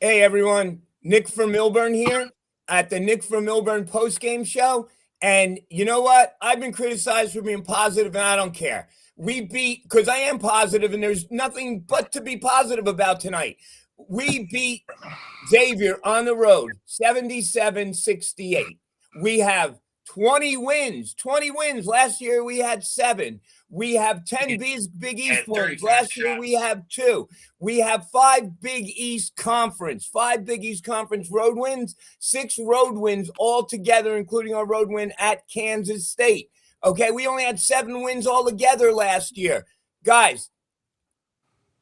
Hey everyone, Nick from Millburn here at the Nick from Millburn postgame show. And you know what? I've been criticized for being positive, and I don't care. We beat, because I am positive, and there's nothing but to be positive about tonight. We beat Xavier on the road, 77-68. We have 20 wins. 20 wins. Last year we had 7. We have 10 Big East wins. Last year we have 2. We have 5 Big East Conference road wins, 6 road wins altogether, including our road win at Kansas State. Okay, we only had 7 wins altogether last year. Guys,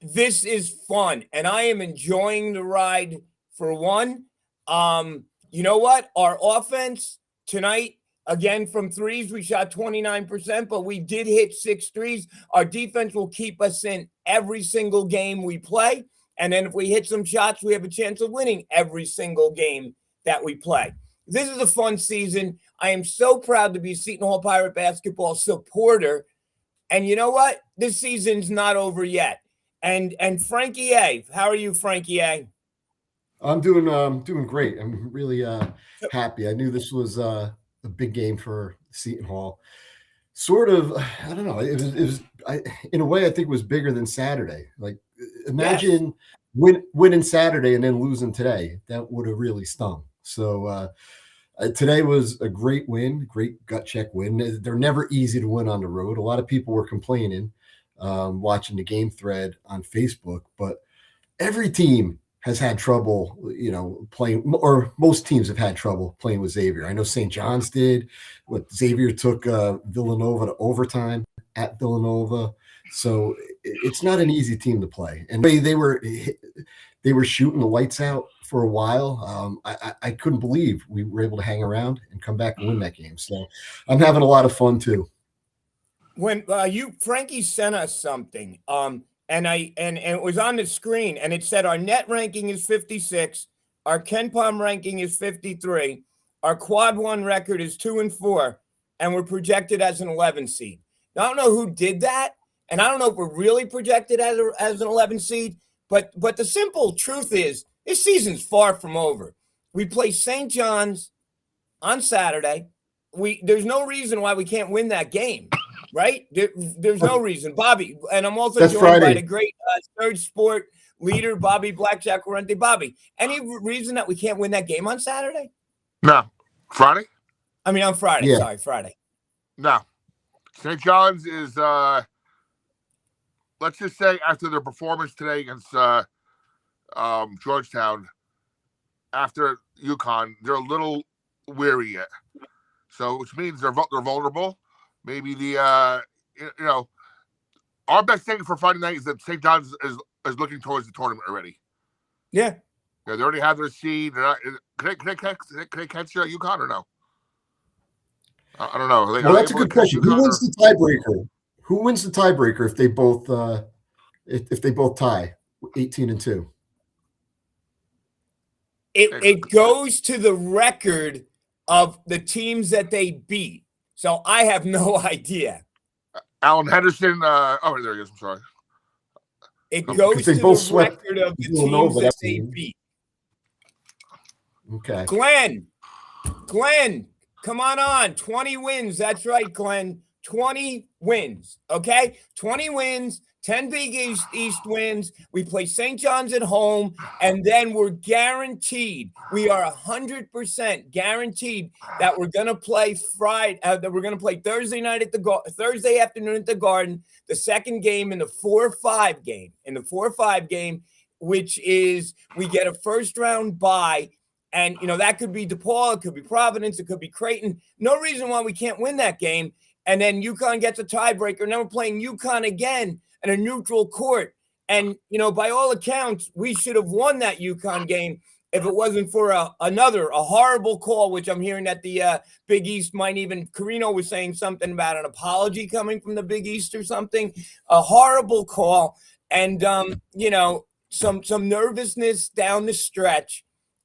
this is fun, and I am enjoying the ride. For one, you know what? Our offense tonight, again, from threes, we shot 29%, but we did hit 6 threes. Our defense will keep us in every single game we play. And then if we hit some shots, we have a chance of winning every single game that we play. This is a fun season. I am so proud to be a Seton Hall Pirate basketball supporter. And you know what? This season's not over yet. And Frankie A, how are you, Frankie A? I'm doing great. I'm really happy. I knew this was a big game for Seton Hall. Sort of, I don't know. In a way, I think it was bigger than Saturday. Like, Yes. imagine winning Saturday and then losing today. That would have really stung. So today was a great win, great gut check win. They're never easy to win on the road. A lot of people were complaining watching the game thread on Facebook, but every team has had trouble, playing, or most teams have had trouble playing with Xavier. I know St. John's did. What Xavier took Villanova to overtime at Villanova, so it's not an easy team to play. And they were shooting the lights out for a while. I couldn't believe we were able to hang around and come back and win that game. So I'm having a lot of fun too. When Frankie sent us something, and it was on the screen, and it said our net ranking is 56, our Ken Palm ranking is 53, our quad one record is 2-4, and we're projected as an 11 seed. Now, I don't know who did that, and I don't know if we're really projected as an 11 seed, but the simple truth is this season's far from over. We play St. John's on Saturday. There's no reason why we can't win that game, right? There's no reason, Bobby. And I'm also That's joined by Friday. the great third sport leader, Bobby Blackjack Corrente. Bobby, any reason that we can't win that game on Saturday? No. Friday? I mean, on Friday. Yeah. Sorry, Friday. No. St. John's is, let's just say, after their performance today against Georgetown, after UConn, they're a little weary yet. So, which means they're vulnerable. Maybe our best thing for Friday night is that St. John's is looking towards the tournament already. Yeah. They already have their seed. They're not, can they catch UConn or no? I don't know. Well, that's a good question. Who wins the tiebreaker? Who wins the tiebreaker if they both tie 18-2? It goes to the record of the teams that they beat. So I have no idea. Alan Henderson. Oh, there he is. I'm sorry. It goes to the record of the teams that they beat. Okay. Glenn, come on. 20 wins. That's right, Glenn. 20 wins. Okay? 20 wins, 10 Big East wins. We play St. John's at home, and then we're guaranteed. We are 100% guaranteed that we're going to play that we're going to play Thursday night at Thursday afternoon at the Garden, the second game in the 4-5 game. In the 4-5 game, which is we get a first round bye. And, that could be DePaul, it could be Providence, it could be Creighton. No reason why we can't win that game. And then UConn gets a tiebreaker. And then we're playing UConn again at a neutral court. And, by all accounts, we should have won that UConn game if it wasn't for a horrible call, which I'm hearing that the Big East might even, Carino was saying something about an apology coming from the Big East or something. A horrible call. And, some nervousness down the stretch.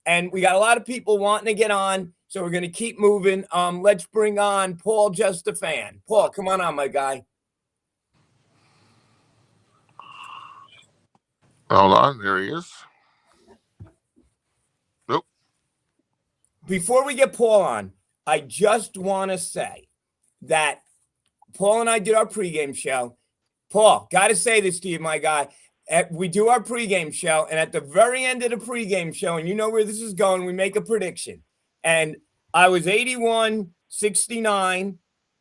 And we got a lot of people wanting to get on, so we're going to keep moving. Let's bring on Paul Just a Fan. Paul, come on, my guy. Hold on. There he is. before we get Paul on, I just want to say that Paul and I did our pregame show. Paul, got to say this to you, my guy. We do our pregame show, and at the very end of the pregame show, and you know where this is going, we make a prediction. And I was 81-69,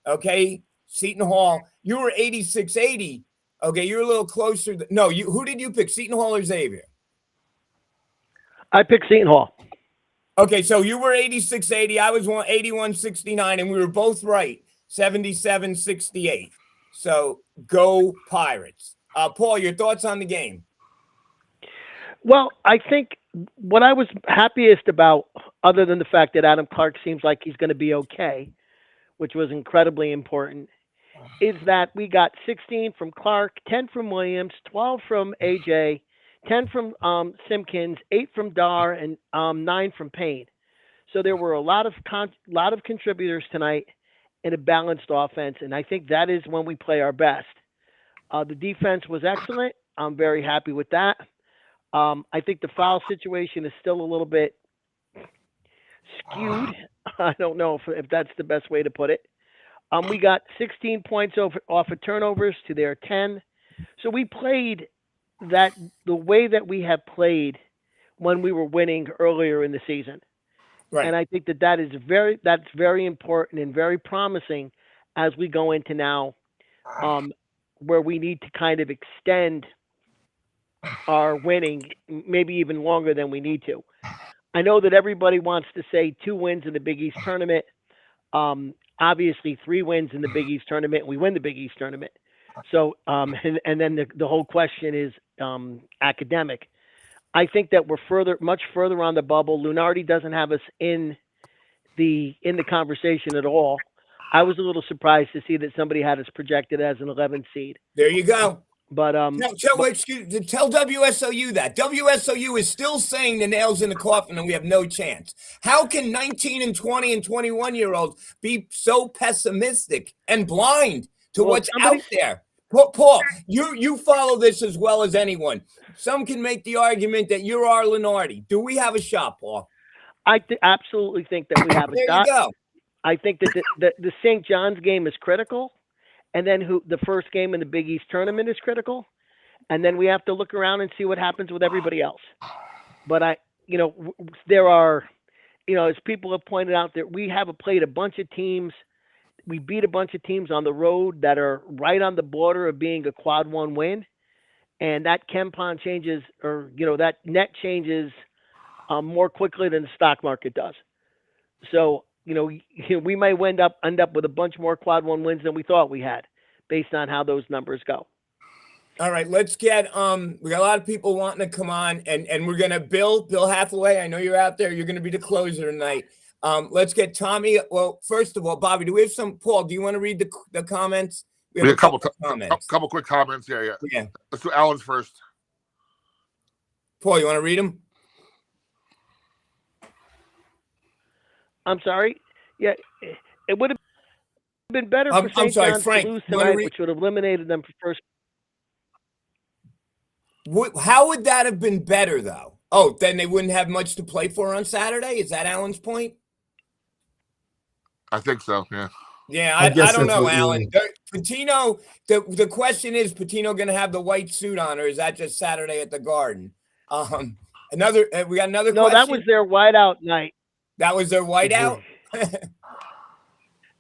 okay, Seton Hall. You were 86-80. Okay, you're a little closer. Who did you pick, Seton Hall or Xavier? I picked Seton Hall. Okay, so you were 86-80. I was 81-69, and we were both right, 77-68. So go Pirates. Paul, your thoughts on the game? Well, I think what I was happiest about, other than the fact that Adam Clark seems like he's going to be okay, which was incredibly important, is that we got 16 from Clark, 10 from Williams, 12 from AJ, 10 from Simpkins, 8 from Dar, and 9 from Payne. So there were a lot of contributors tonight in a balanced offense, and I think that is when we play our best. The defense was excellent. I'm very happy with that. I think the foul situation is still a little bit skewed. I don't know if that's the best way to put it. We got 16 points off of turnovers to their 10. So we played that the way that we have played when we were winning earlier in the season. Right. And I think that's very important and very promising as we go into now, where we need to kind of extend our winning maybe even longer than we need to. I know that everybody wants to say 2 wins in the Big East tournament. Obviously 3 wins in the Big East tournament, and we win the Big East tournament. So, and then the whole question is academic. I think that we're much further on the bubble. Lunardi doesn't have us in the conversation at all. I was a little surprised to see that somebody had us projected as an 11th seed. There you go. But tell WSOU that. WSOU is still saying the nail's in the coffin and we have no chance. How can 19 and 20 and 21-year-olds be so pessimistic and blind to what's out there? Paul, you follow this as well as anyone. Some can make the argument that you're our Lunardi. Do we have a shot, Paul? I absolutely think that we have a shot. There you go. I think that the St. John's game is critical, and then the first game in the Big East tournament is critical, and then we have to look around and see what happens with everybody else. But there are, as people have pointed out, that we have played a bunch of teams. We beat a bunch of teams on the road that are right on the border of being a quad 1 win, and that KenPom changes, or that net changes more quickly than the stock market does. So we might end up with a bunch more quad 1 wins than we thought we had, based on how those numbers go. All right, let's get we got a lot of people wanting to come on, and we're gonna Bill Hathaway. I know you're out there. You're gonna be the closer tonight. Let's get Tommy. Well, first of all, Bobby, do we have some? Paul, do you want to read the comments? We have a couple quick comments. Yeah. Let's do Alan's first. Paul, you want to read them? I'm sorry. Yeah, it would have been better for St. John's Frank, to lose tonight, which would have eliminated them for first. How would that have been better, though? Oh, then they wouldn't have much to play for on Saturday? Is that Alan's point? I think so, yeah. Yeah, I don't know, Alan. Patino, the question is, Patino going to have the white suit on, or is that just Saturday at the Garden? We got another question. No, that was their whiteout night. That was their whiteout?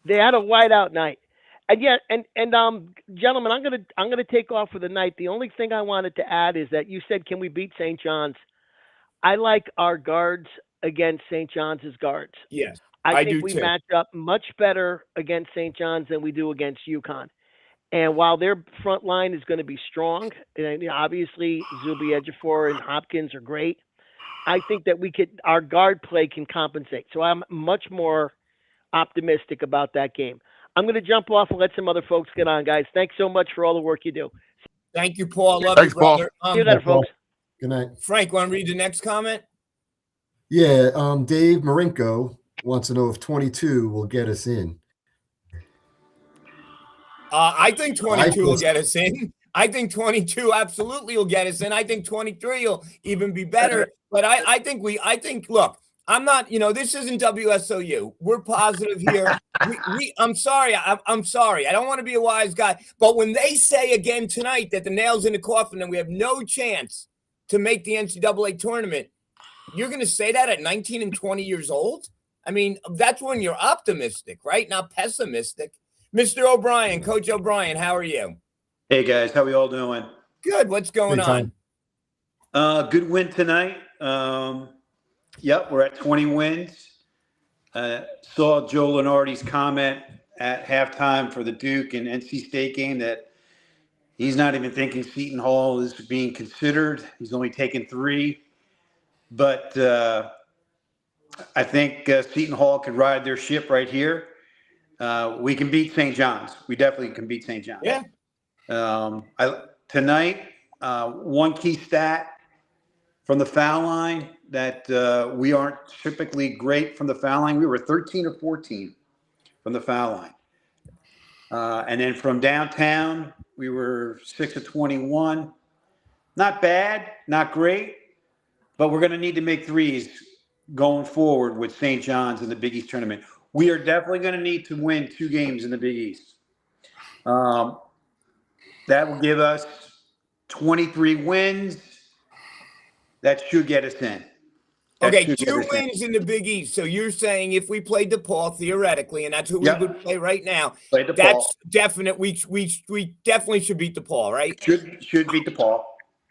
They had a whiteout night. And yeah, and gentlemen, I'm gonna take off for the night. The only thing I wanted to add is that you said, can we beat St. John's? I like our guards against St. John's guards. Yes. I think we match up much better against St. John's than we do against UConn. And while their front line is going to be strong, and obviously Zuby, Ejiofor, and Hopkins are great, I think that our guard play can compensate. So I'm much more optimistic about that game. I'm going to jump off and let some other folks get on, guys. Thanks so much for all the work you do. Thank you, Paul. Love Thanks, you, brother. See you later, folks. Good night. Frank, want to read the next comment? Yeah, Dave Marinko wants to know if 22 will get us in. I think 22 will get us in. I think 22 absolutely will get us in. I think 23 will even be better. But I think look, I'm not, this isn't WSOU. We're positive here. I'm sorry. I'm sorry. I don't want to be a wise guy. But when they say again tonight that the nail's in the coffin and we have no chance to make the NCAA tournament, you're going to say that at 19 and 20 years old? I mean, that's when you're optimistic, right? Not pessimistic. Mr. O'Brien, Coach O'Brien, how are you? Hey, guys. How we all doing? Good. What's going on? Good win tonight. Yep, we're at 20 wins. Saw Joe Lenardi's comment at halftime for the Duke and NC State game that he's not even thinking Seton Hall is being considered. He's only taken 3. But I think Seton Hall could ride their ship right here. We can beat St. John's. We definitely can beat St. John's. Yeah. Tonight, one key stat from the foul line that we aren't typically great from the foul line. We were 13 or 14 from the foul line. And then from downtown, we were 6 of 21. Not bad, not great, but we're going to need to make threes going forward with St. John's in the Big East tournament. We are definitely going to need to win 2 games in the Big East. That will give us 23 wins. That should get us in. Okay, 2 wins in the Big East. So you're saying if we played DePaul theoretically, and that's who we would play right now, that's definite. We definitely should beat DePaul, right? Should beat DePaul.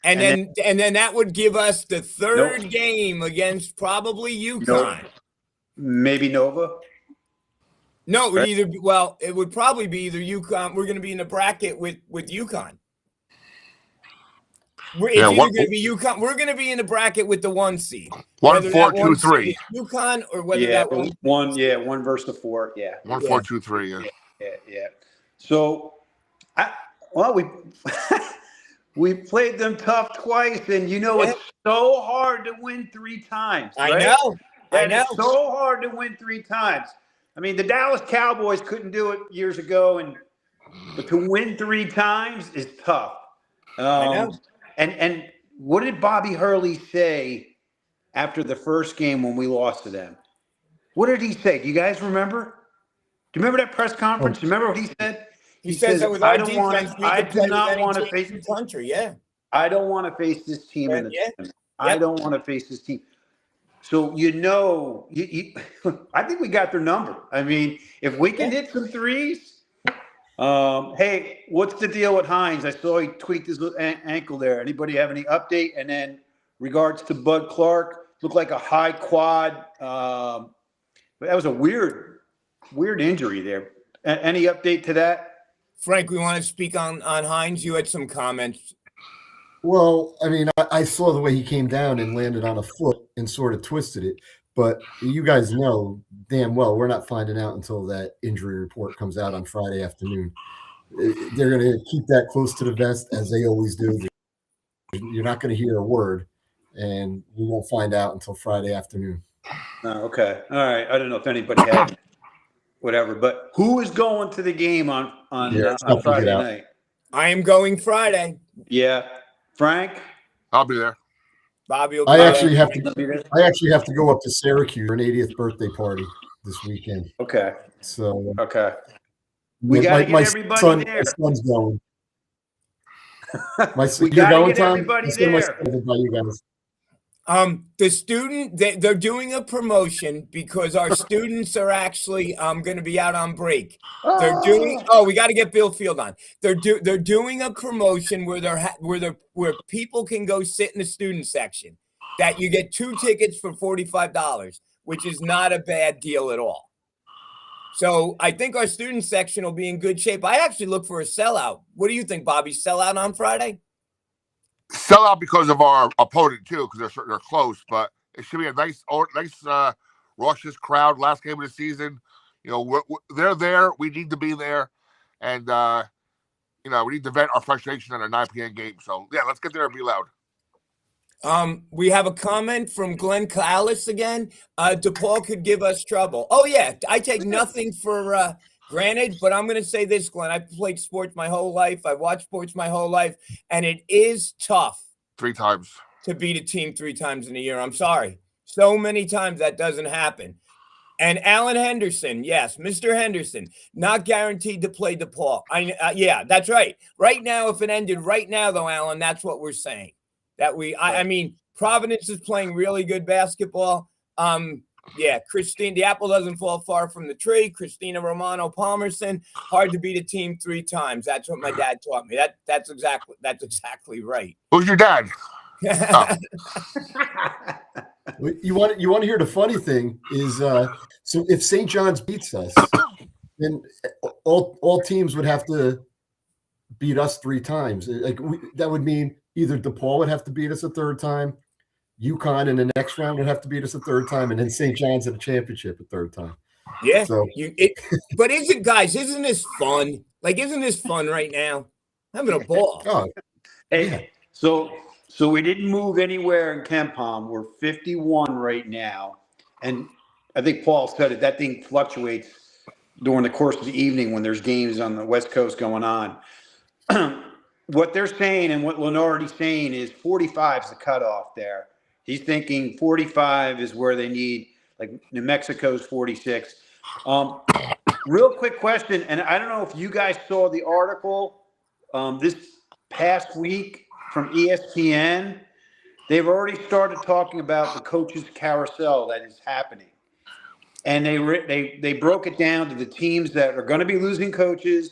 And then that would give us the 3rd game against probably UConn. Nope. Maybe Nova. No, it would either. Well, it would probably be either UConn. We're going to be in the bracket with UConn. It's either going to be UConn. We're going to be in the bracket with the 1 seed. 1, 4, 2, 3. UConn or whether that one versus the 4. Yeah. 1, 4, 2, 3. Yeah. So, we played them tough twice, and it's so hard to win 3 times. Right? I know. It's so hard to win 3 times. I mean, the Dallas Cowboys couldn't do it years ago, but to win 3 times is tough. I know. And what did Bobby Hurley say after the first game when we lost to them? What did he say? Do you guys remember? Do you remember that press conference? Do you remember what he said? He says that with our defense, I do not want to face the country. Yeah. I don't want to face this team in the tournament. I don't want to face this team. So I think we got their number. I mean, if we can hit some threes. Hey, what's the deal with Hines? I saw he tweaked his ankle there. Anybody have any update? And then regards to Bud Clark, looked like a high quad. But that was a weird injury there. Any update to that? Frank, we want to speak on Hines. You had some comments. Well, I mean, I saw the way he came down and landed on a foot and sort of twisted it. But you guys know damn well we're not finding out until that injury report comes out on Friday afternoon. They're going to keep that close to the vest, as they always do. You're not going to hear a word, and we won't find out until Friday afternoon. Oh, okay. All right. I don't know if anybody had whatever, but who is going to the game on Friday night? I am going Friday. Yeah. Frank? I'll be there. Bobby will I actually have to go up to Syracuse for an 80th birthday party this weekend. Okay. So we got to get everybody there. My son's going. We got to get everybody there. You guys. The student, they're doing a promotion because our students are actually going to be out on break. They're doing. Oh, we got to get Bill Field on. They're doing a promotion where people can go sit in the student section. That you get 2 tickets for $45, which is not a bad deal at all. So I think our student section will be in good shape. I actually look for a sellout. What do you think, Bobby? Sellout on Friday? Sell out because of our opponent too, because they're close. But it should be a nice raucous crowd. Last game of the season, they're there. We need to be there, and we need to vent our frustration at a 9 p.m. game. So yeah, let's get there and be loud. We have a comment from Glenn Callis again. DePaul could give us trouble. Oh yeah, I take nothing for granted, but I'm going to say this, Glenn. I've played sports my whole life. I've watched sports my whole life, and it is tough 3 times to beat a team 3 times in a year. I'm sorry. So many times that doesn't happen. And Alan Henderson, yes, Mr. Henderson, not guaranteed to play DePaul. Yeah, that's right. Right now, if it ended right now, though, Alan, that's what we're saying. I mean, Providence is playing really good basketball. Yeah, Christine, the apple doesn't fall far from the tree. Christina Romano Palmerson, hard to beat a team 3 times. That's what my dad taught me. That's exactly right. Who's your dad? Oh. You want to hear the funny thing is, so if St. John's beats us, then all teams would have to beat us 3 times. That would mean either DePaul would have to beat us a 3rd time, UConn in the next round would have to beat us a 3rd time, and then St. John's at a championship a 3rd time. Yeah. So, but isn't this fun? Like, isn't this fun right now? I'm having a ball. Oh, Hey, yeah. So we didn't move anywhere in KenPom. We're 51 right now. And I think Paul said it, that thing fluctuates during the course of the evening when there's games on the West Coast going on. What they're saying and what Lenardi's saying is 45 is the cutoff there. He's thinking 45 is where they need, like New Mexico's 46. Real quick question, and I don't know if you guys saw the article this past week from ESPN. They've already started talking about the coaches carousel that is happening. And they broke it down to the teams that are going to be losing coaches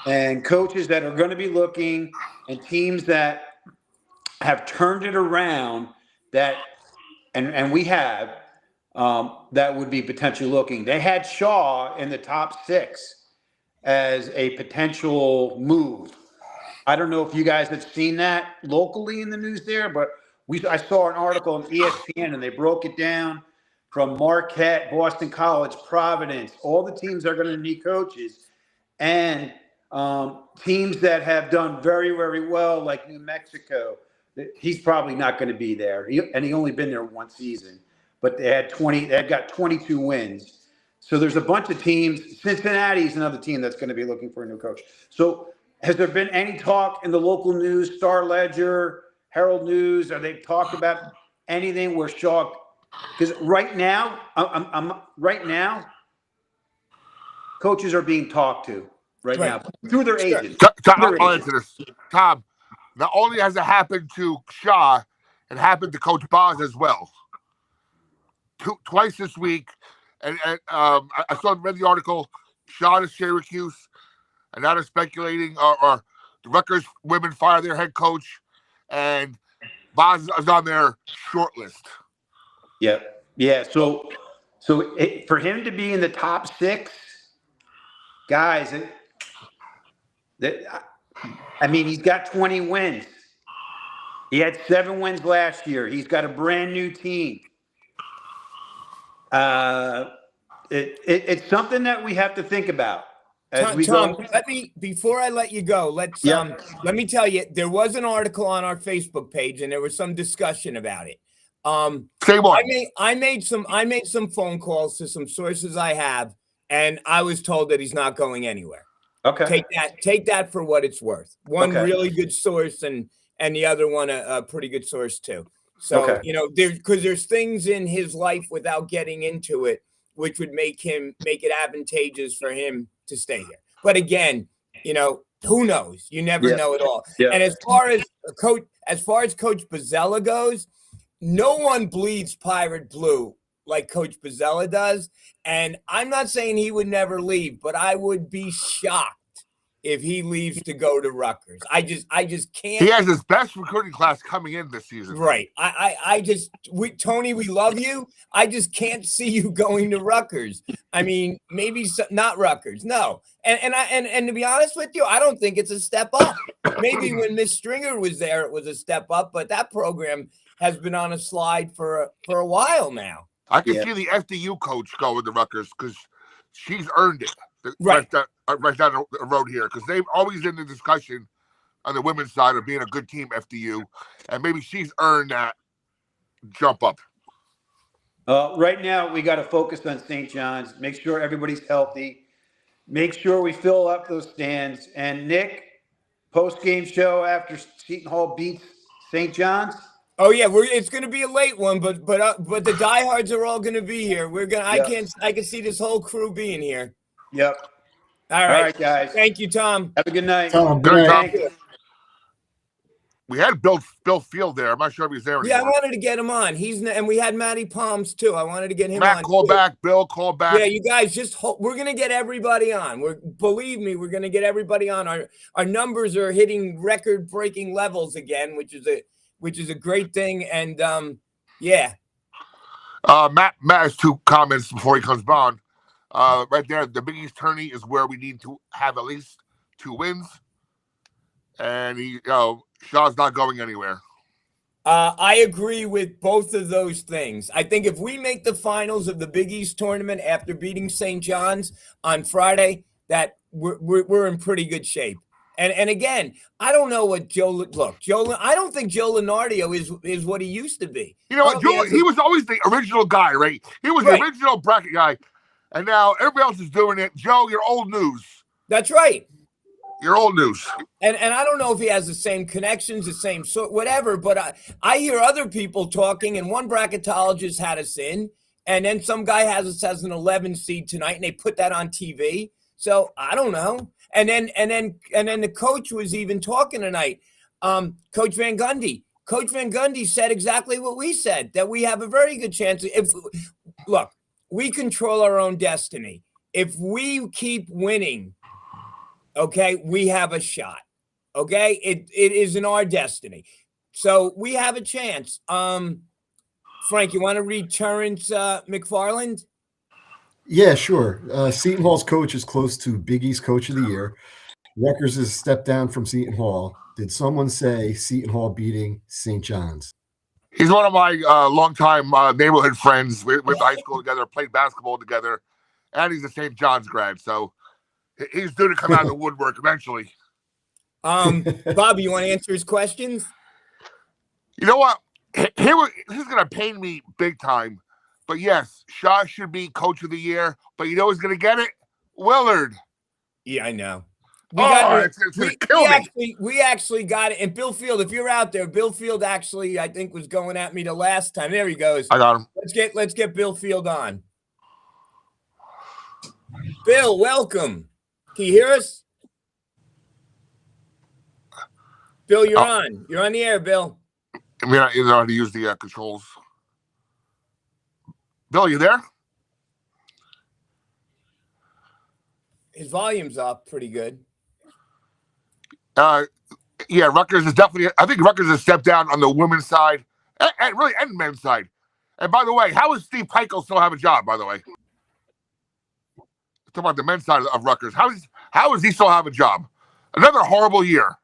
and coaches that are going to be looking and teams that have turned it around that, and we have, that would be potentially looking. They had Shaw in the top 6 as a potential move. I don't know if you guys have seen that locally in the news there, but I saw an article on ESPN and they broke it down from Marquette, Boston College, Providence. All the teams that are going to need coaches, and teams that have done very, very well, like New Mexico. He's probably not going to be there, and he only been there 1 season. But they've got 22 wins. So there's a bunch of teams. Cincinnati's another team that's going to be looking for a new coach. So has there been any talk in the local news, Star Ledger, Herald News? Are they talked about anything where Shaw? Because right now, coaches are being talked to now through their agents. I'll answer this, Tom. Not only has it happened to Shaw, it happened to Coach Boz as well. Twice this week, and I read the article. Shaw to Syracuse, and now they're speculating, or the Rutgers women fire their head coach, and Boz is on their short list. Yeah. So for him to be in the top 6, guys, I mean, he's got 20 wins. He had 7 wins last year. He's got a brand new team. It's something that we have to think about. Tom, before I let you go, let me tell you, there was an article on our Facebook page and there was some discussion about it. I made some phone calls to some sources I have, and I was told that he's not going anywhere. Okay. Take that for what it's worth. One really good source and the other one a pretty good source too. So, there's things in his life without getting into it, which would make it advantageous for him to stay here. But again, who knows? You never know at all. Yeah. And as far as Coach Bozzella goes, no one bleeds pirate blue like Coach Bozzella does. And I'm not saying he would never leave, but I would be shocked if he leaves to go to Rutgers. I just can't. He has his best recruiting class coming in this season. Right. Tony, we love you. I just can't see you going to Rutgers. I mean, maybe not Rutgers. No. And to be honest with you, I don't think it's a step up. Maybe when Miss Stringer was there, it was a step up, but that program has been on a slide for a while now. I can see the FDU coach going to Rutgers because she's earned it. Right down the road here, because they've always in the discussion on the women's side of being a good team, FDU, and maybe she's earned that jump up. Right now, we got to focus on St. John's, make sure everybody's healthy, make sure we fill up those stands. And Nick, post-game show after Seton Hall beats St. John's? Oh yeah, it's going to be a late one, but the diehards are all going to be here. Yep. I can see this whole crew being here. Yep. All All right. right, guys. Thank you, Tom. Have a good night. Tom, good Good night. Tom. Thanks. We had Bill Field there. I'm not sure if he's there Yeah, I anymore. wanted to get him on. And we had Matty Palms too. I wanted to get him Matt, on. call too. back. Bill, call back. Yeah, you guys just hope we're gonna get everybody on. Believe me, we're gonna get everybody on. Our numbers are hitting record-breaking levels again, which is a great thing. And yeah. Matt has 2 comments before he comes on. Right there, the Big East tourney is where we need to have at least 2 wins. And Shaw's not going anywhere. I agree with both of those things. I think if we make the finals of the Big East tournament after beating St. John's on Friday, that we're in pretty good shape. And again, I don't know what I don't think Joe Lenardio is what he used to be. You know what, Joe? He was always the original guy, right? He was the original bracket guy, and now everybody else is doing it. Joe, you're old news. That's right. You're old news. And I don't know if he has the same connections, the same sort, whatever. But I hear other people talking, and one bracketologist had us in, and then some guy has us as an 11 seed tonight, and they put that on TV. So I don't know. And then the coach was even talking tonight. Coach Van Gundy. Coach Van Gundy said exactly what we said, that we have a very good chance. Look, we control our own destiny. If we keep winning, okay, we have a shot. Okay, it is in our destiny. So we have a chance. Frank, you want to read Terrence McFarland? Yeah, sure. Seton Hall's coach is close to Big East Coach of the Year. Rutgers is a step down from Seton Hall. Did someone say Seton Hall beating St. John's? He's one of my longtime neighborhood friends. We went to high school together, played basketball together, and he's a St. John's grad. So he's due to come out of the woodwork eventually. Bobby, you want to answer his questions? You know what? This is going to pain me big time. But yes, Shaw should be Coach of the Year. But you know who's going to get it? Willard. Yeah, I know. It's going to kill me. We actually got it. And Bill Field, if you're out there, Bill Field actually, I think, was going at me the last time. There he goes. I got him. Let's get Bill Field on. Bill, welcome. Can you hear us? Bill, you're on. You're on the air, Bill. I mean, you know how to use the controls. Bill, you there? His volume's up pretty good. Yeah, Rutgers is definitely. I think Rutgers has stepped down on the women's side, and really, and men's side. And by the way, how does Steve Peichel still have a job? By the way, talking about the men's side of Rutgers, how does he still have a job? Another horrible year.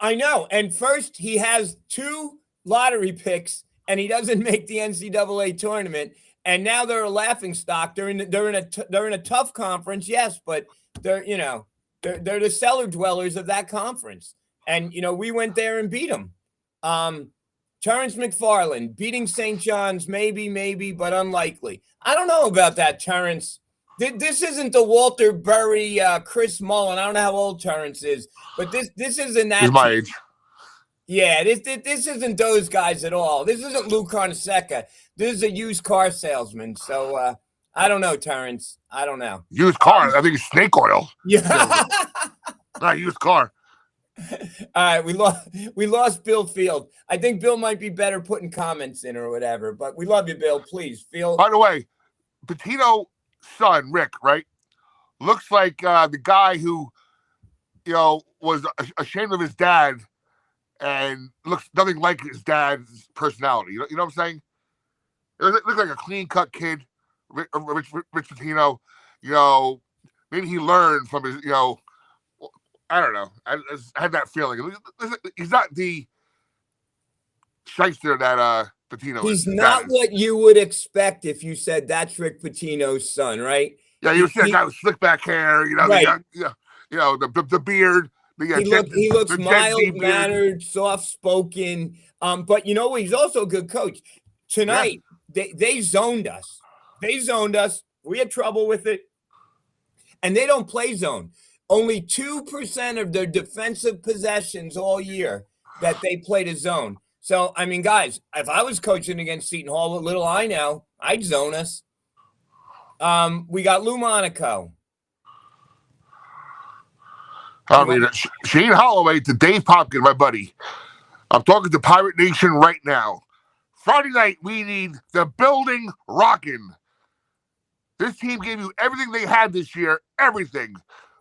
I know. And first, he has 2 lottery picks, and he doesn't make the NCAA tournament. And now they're a laughing stock. They're in a tough conference, yes, but they're the cellar dwellers of that conference. And we went there and beat them. Terrence McFarland beating St. John's, maybe, but unlikely. I don't know about that, Terrence. This isn't the Walter Berry, Chris Mullen. I don't know how old Terrence is, but this isn't that. He's my age. Yeah, this isn't those guys at all. This isn't Lou Carnesecca. This is a used car salesman. So I don't know, Terrence. I don't know. Used car. I think it's snake oil. Yeah. Not used car. All right, we lost Bill Field. I think Bill might be better putting comments in or whatever, but we love you, Bill. Please, Field. By the way, Pitino's son, Rick, right, looks like the guy who, was ashamed of his dad and looks nothing like his dad's personality. You know what I'm saying? It looks like a clean-cut kid, Rich Pitino. Maybe he learned from his, I don't know. I had that feeling. He's not the shyster that Pitino is. He's not what you would expect if you said that's Rick Pitino's son, right? Yeah, you see a guy with slick back hair, right. the beard. He looks mild-mannered, soft-spoken. But he's also a good coach. Tonight, they zoned us. We had trouble with it. And they don't play zone. Only 2% of their defensive possessions all year that they played a zone. So, I mean, guys, if I was coaching against Seton Hall, what little I know, I'd zone us. We got Lou Monaco. I mean, Shane Holloway to Dave Popkin, my buddy. I'm talking to Pirate Nation right now. Friday night, we need the building rocking. This team gave you everything they had this year, everything.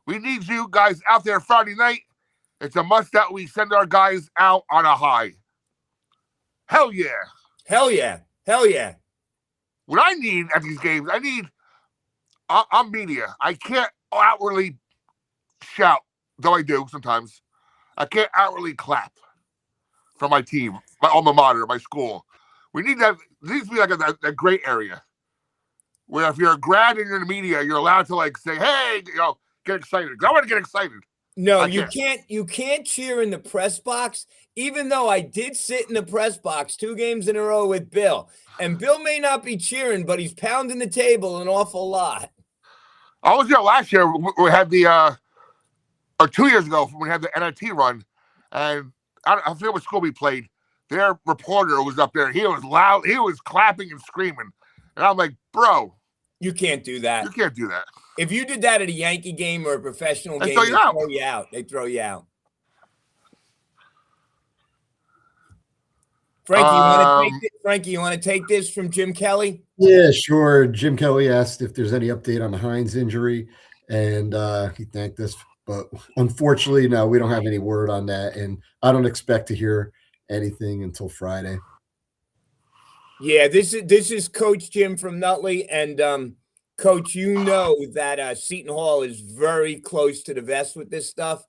We need you guys out there Friday night. It's a must that we send our guys out on a high. Hell yeah. Hell yeah. Hell yeah. What I need at these games, I'm media. I can't outwardly shout, though I do sometimes. I can't outwardly clap for my team, my alma mater, my school. We need that. There needs to be like a gray area where if you're a grad and you're in the media, you're allowed to like say, hey, get excited. I want to get excited. No, you can't. You can't cheer in the press box, even though I did sit in the press box 2 games in a row with Bill. And Bill may not be cheering, but he's pounding the table an awful lot. I was there last year. We had the, or 2 years ago, when we had the NIT run. And I forget what school we played. Their reporter was up there. He was loud. He was clapping and screaming. And I'm like, bro. You can't do that. You can't do that. If you did that at a Yankee game or a professional game, throw you out. They throw you out. Frankie, you want to take this from Jim Kelly? Yeah, sure. Jim Kelly asked if there's any update on the Hines injury, and he thanked us. But unfortunately, no, we don't have any word on that, and I don't expect to hear anything until Friday. Yeah, this is Coach Jim from Nutley, and Coach, you know that Seton Hall is very close to the vest with this stuff.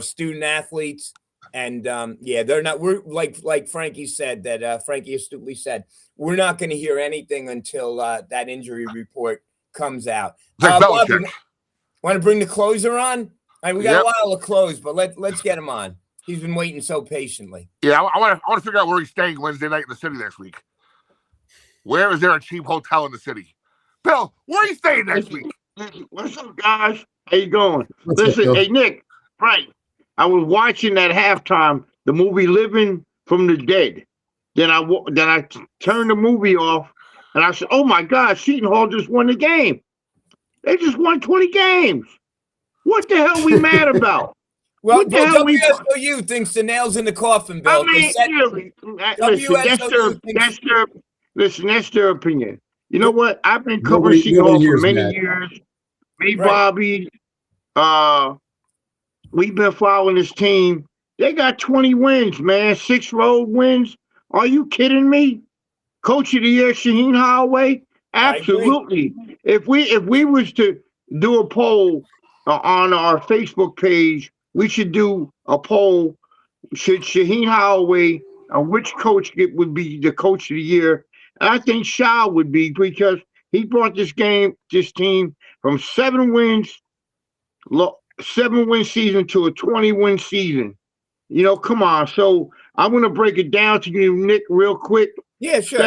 Student athletes. And yeah, they're not. We're like Frankie said that Frankie astutely said, we're not going to hear anything until that injury report comes out. Want to bring the closer on? We got a while to close, but let's get him on. He's been waiting so patiently. Yeah, I want to figure out where he's staying Wednesday night in the city next week. Where is there a cheap hotel in the city? Bill, where are you staying next week? What's up, guys? How you going? Listen, hey Nick, Frank. I was watching at halftime the movie Living from the Dead. Then I turned the movie off, and I said, "Oh my God, Seton Hall just won the game. They just won 20 games. What the hell are we mad about?" Well, WSOU thinks the nail's in the coffin, Bill. I mean, that's their opinion. You know what? I've been covering Seton Hall for many years. Me, right. Bobby, we've been following this team. They got 20 wins, man. 6 road wins. Are you kidding me? Coach of the year, Shaheen Holloway? Absolutely. If we was to do a poll on our Facebook page, we should do a poll. Should Shaheen Holloway, which coach would be the coach of the year? And I think Shaw would be, because he brought this team from 7-win season to a 20-win season. Come on. So I'm going to break it down to you, Nick, real quick. Yeah, sure.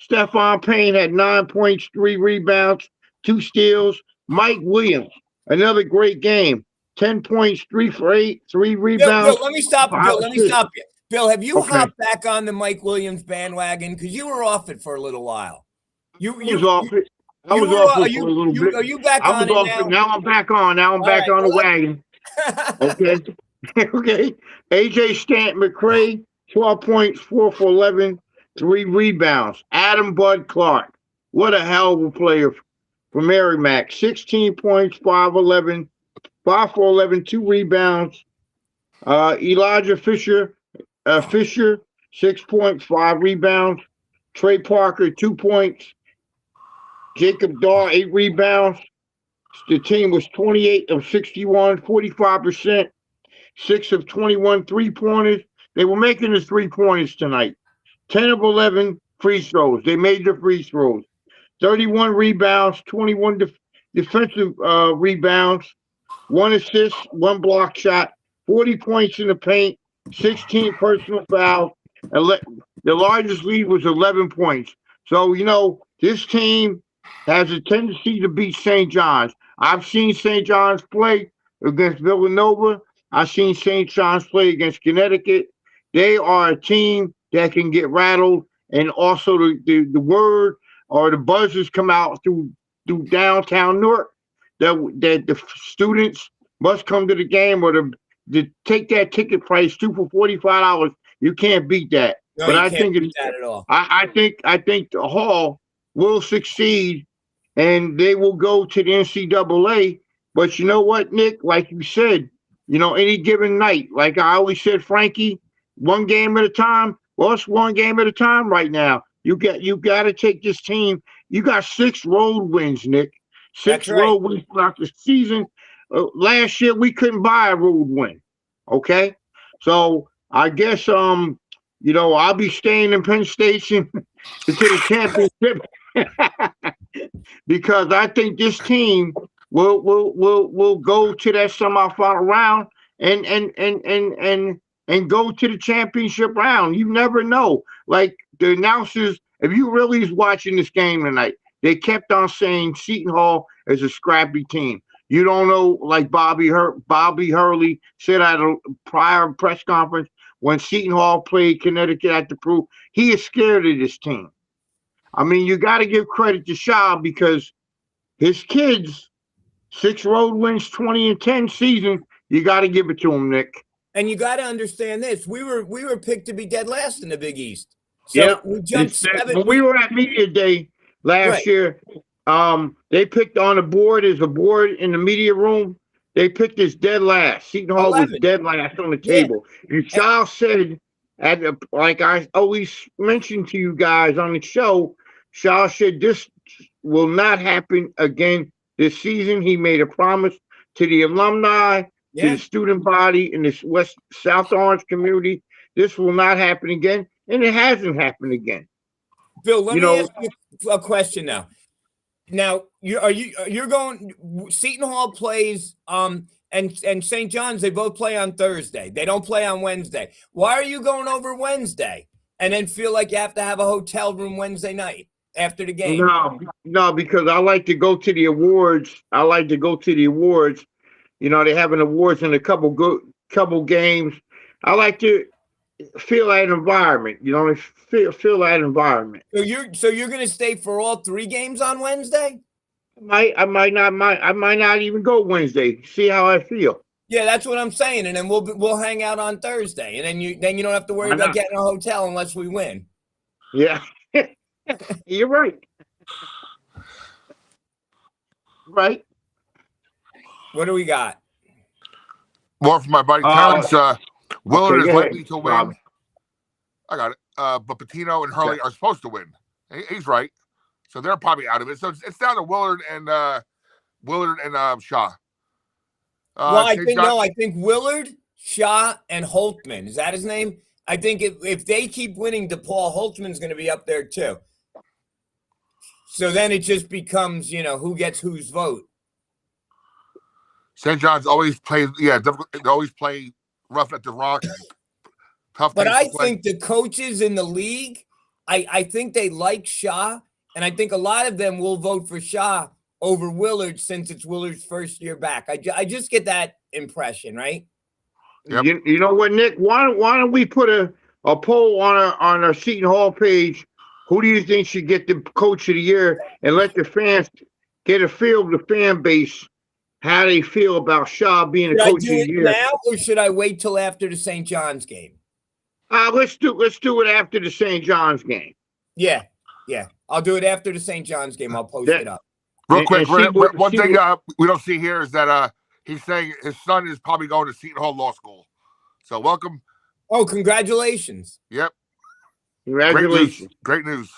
Stephon Payne had 9 points, 3 rebounds, 2 steals. Mike Williams, another great game. 10 points, 3 for 8, 3 rebounds. Bill, let me stop you. Bill, have you hopped back on the Mike Williams bandwagon? Because you were off it for a little while. I was off it for a little bit. Are you back on it now? Now I'm back on. Now I'm back on the wagon. Okay. Okay. AJ McCray, 12 points, 4 for 11, 3 rebounds. Adam Bud Clark, what a hell of a player for Merrimack. 16 points, 5 for 11, 2 rebounds. Elijah Fisher, 6.5 rebounds. Trey Parker, 2 points. Jacob Daw, 8 rebounds. The team was 28 of 61, 45%, 6 of 21 3-pointers. They were making the 3-pointers tonight. 10 of 11 free throws. They made the free throws. 31 rebounds, 21 defensive rebounds, 1 assist, 1 block shot, 40 points in the paint, 16 personal fouls. The largest lead was 11 points. So, this team has a tendency to beat St. John's. I've seen St. John's play against Villanova. I've seen St. John's play against Connecticut. They are a team that can get rattled, and also the word or the buzzers come out through downtown Newark that the students must come to the game, or to take that ticket price two for $45. You can't beat that. No, But you I can't think beat that at all. I think the Hall will succeed, and they will go to the NCAA. But you know what, Nick? Like you said, any given night, like I always said, Frankie, one game at a time. Well, it's one game at a time right now. You got to take this team. You got 6 road wins, Nick. That's 6 right. road wins throughout the season. Last year we couldn't buy a road win. Okay, so I guess I'll be staying in Penn Station until the championship because I think this team will go to that semifinal round and go to the championship round. You never know. Like the announcers, if you really is watching this game tonight, they kept on saying Seton Hall is a scrappy team. You don't know, like Bobby Hurley said at a prior press conference when Seton Hall played Connecticut at the Proof, he is scared of this team. I mean, you got to give credit to Shaw because his kids, 6 road wins, 20-10 season. You got to give it to him, Nick. And you got to understand this: we were picked to be dead last in the Big East. So we jumped 7. When we were at media day last year, they picked on the board as a board in the media room. They picked us dead last. Seton Hall 11. was dead last on the table. And Charles said, like I always mentioned to you guys on the show, Charles said this will not happen again this season. He made a promise to the alumni, to the student body in the South Orange community. This will not happen again, and it hasn't happened again. Bill, let me ask you a question now. Now, you're going. Seton Hall plays and St. John's. They both play on Thursday. They don't play on Wednesday. Why are you going over Wednesday and then feel like you have to have a hotel room Wednesday night after the game? No, because I like to go to the awards. They have an awards in a couple games. I like to feel that environment. Feel that environment. So you're going to stay for all 3 games on Wednesday? I might not even go Wednesday. See how I feel. Yeah, that's what I'm saying. And then we'll hang out on Thursday, and then you don't have to worry about getting a hotel unless we win. Yeah, you're right. Right. What do we got? More from my buddy Terrence. Willard is likely to win. Rob. I got it. But Patino and Hurley are supposed to win. He's right. So they're probably out of it. So it's down to Willard and Shaw. I think Willard, Shaw, and Holtman. Is that his name? I think if they keep winning, DePaul, Holtman's going to be up there too. So then it just becomes, who gets whose vote. St. John's always plays, difficult. They always play rough at the rock. Tough. But I think the coaches in the league, I think they like Shaw, and I think a lot of them will vote for Shaw over Willard since it's Willard's first year back. I just get that impression, right? Yep. You know what, Nick? Why don't we put a poll on our Seton Hall page? Who do you think should get the coach of the year, and let the fans get a feel of the fan base, how they feel about Shaw being the coach of the year? Now, or should I wait till after the St. John's game? Let's do it after the St. John's game. Yeah. I'll do it after the St. John's game. I'll post it up. Real quick, one thing we don't see here is that he's saying his son is probably going to Seton Hall Law School. So welcome. Oh, congratulations. Yep. Congratulations. Great news.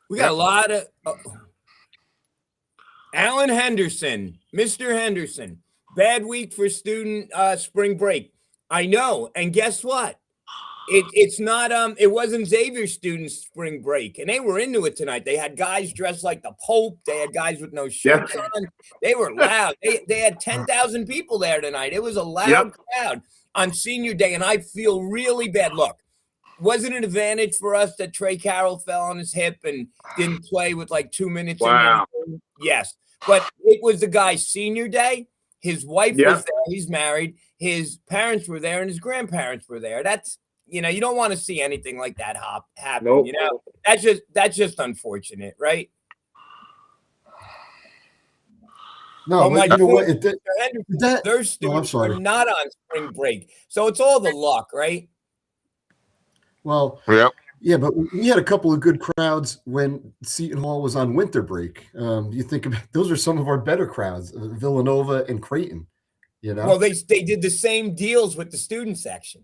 We got a lot of Alan Henderson, Mr. Henderson. Bad week for student spring break. I know. And guess what? It's not it wasn't Xavier's students spring break, and they were into it tonight. They had guys dressed like the Pope. They had guys with no shirts on. They were loud. They had 10,000 people there tonight. It was a loud crowd on senior day, and I feel really bad. Look, was it an advantage for us that Trey Carroll fell on his hip and didn't play with like 2 minutes? Wow. Yes, but it was the guy's senior day. His wife Yeah. was there. He's married. His parents were there, and his grandparents were there. That's, you don't want to see anything like that happen. Nope. That's just unfortunate, right? No, But my but you know point, what? their students are not on spring break, so it's all the luck, right? Well, Yep. yeah, but we had a couple of good crowds when Seton Hall was on winter break. You think about those are some of our better crowds, Villanova and Creighton. Well, they did the same deals with the student section.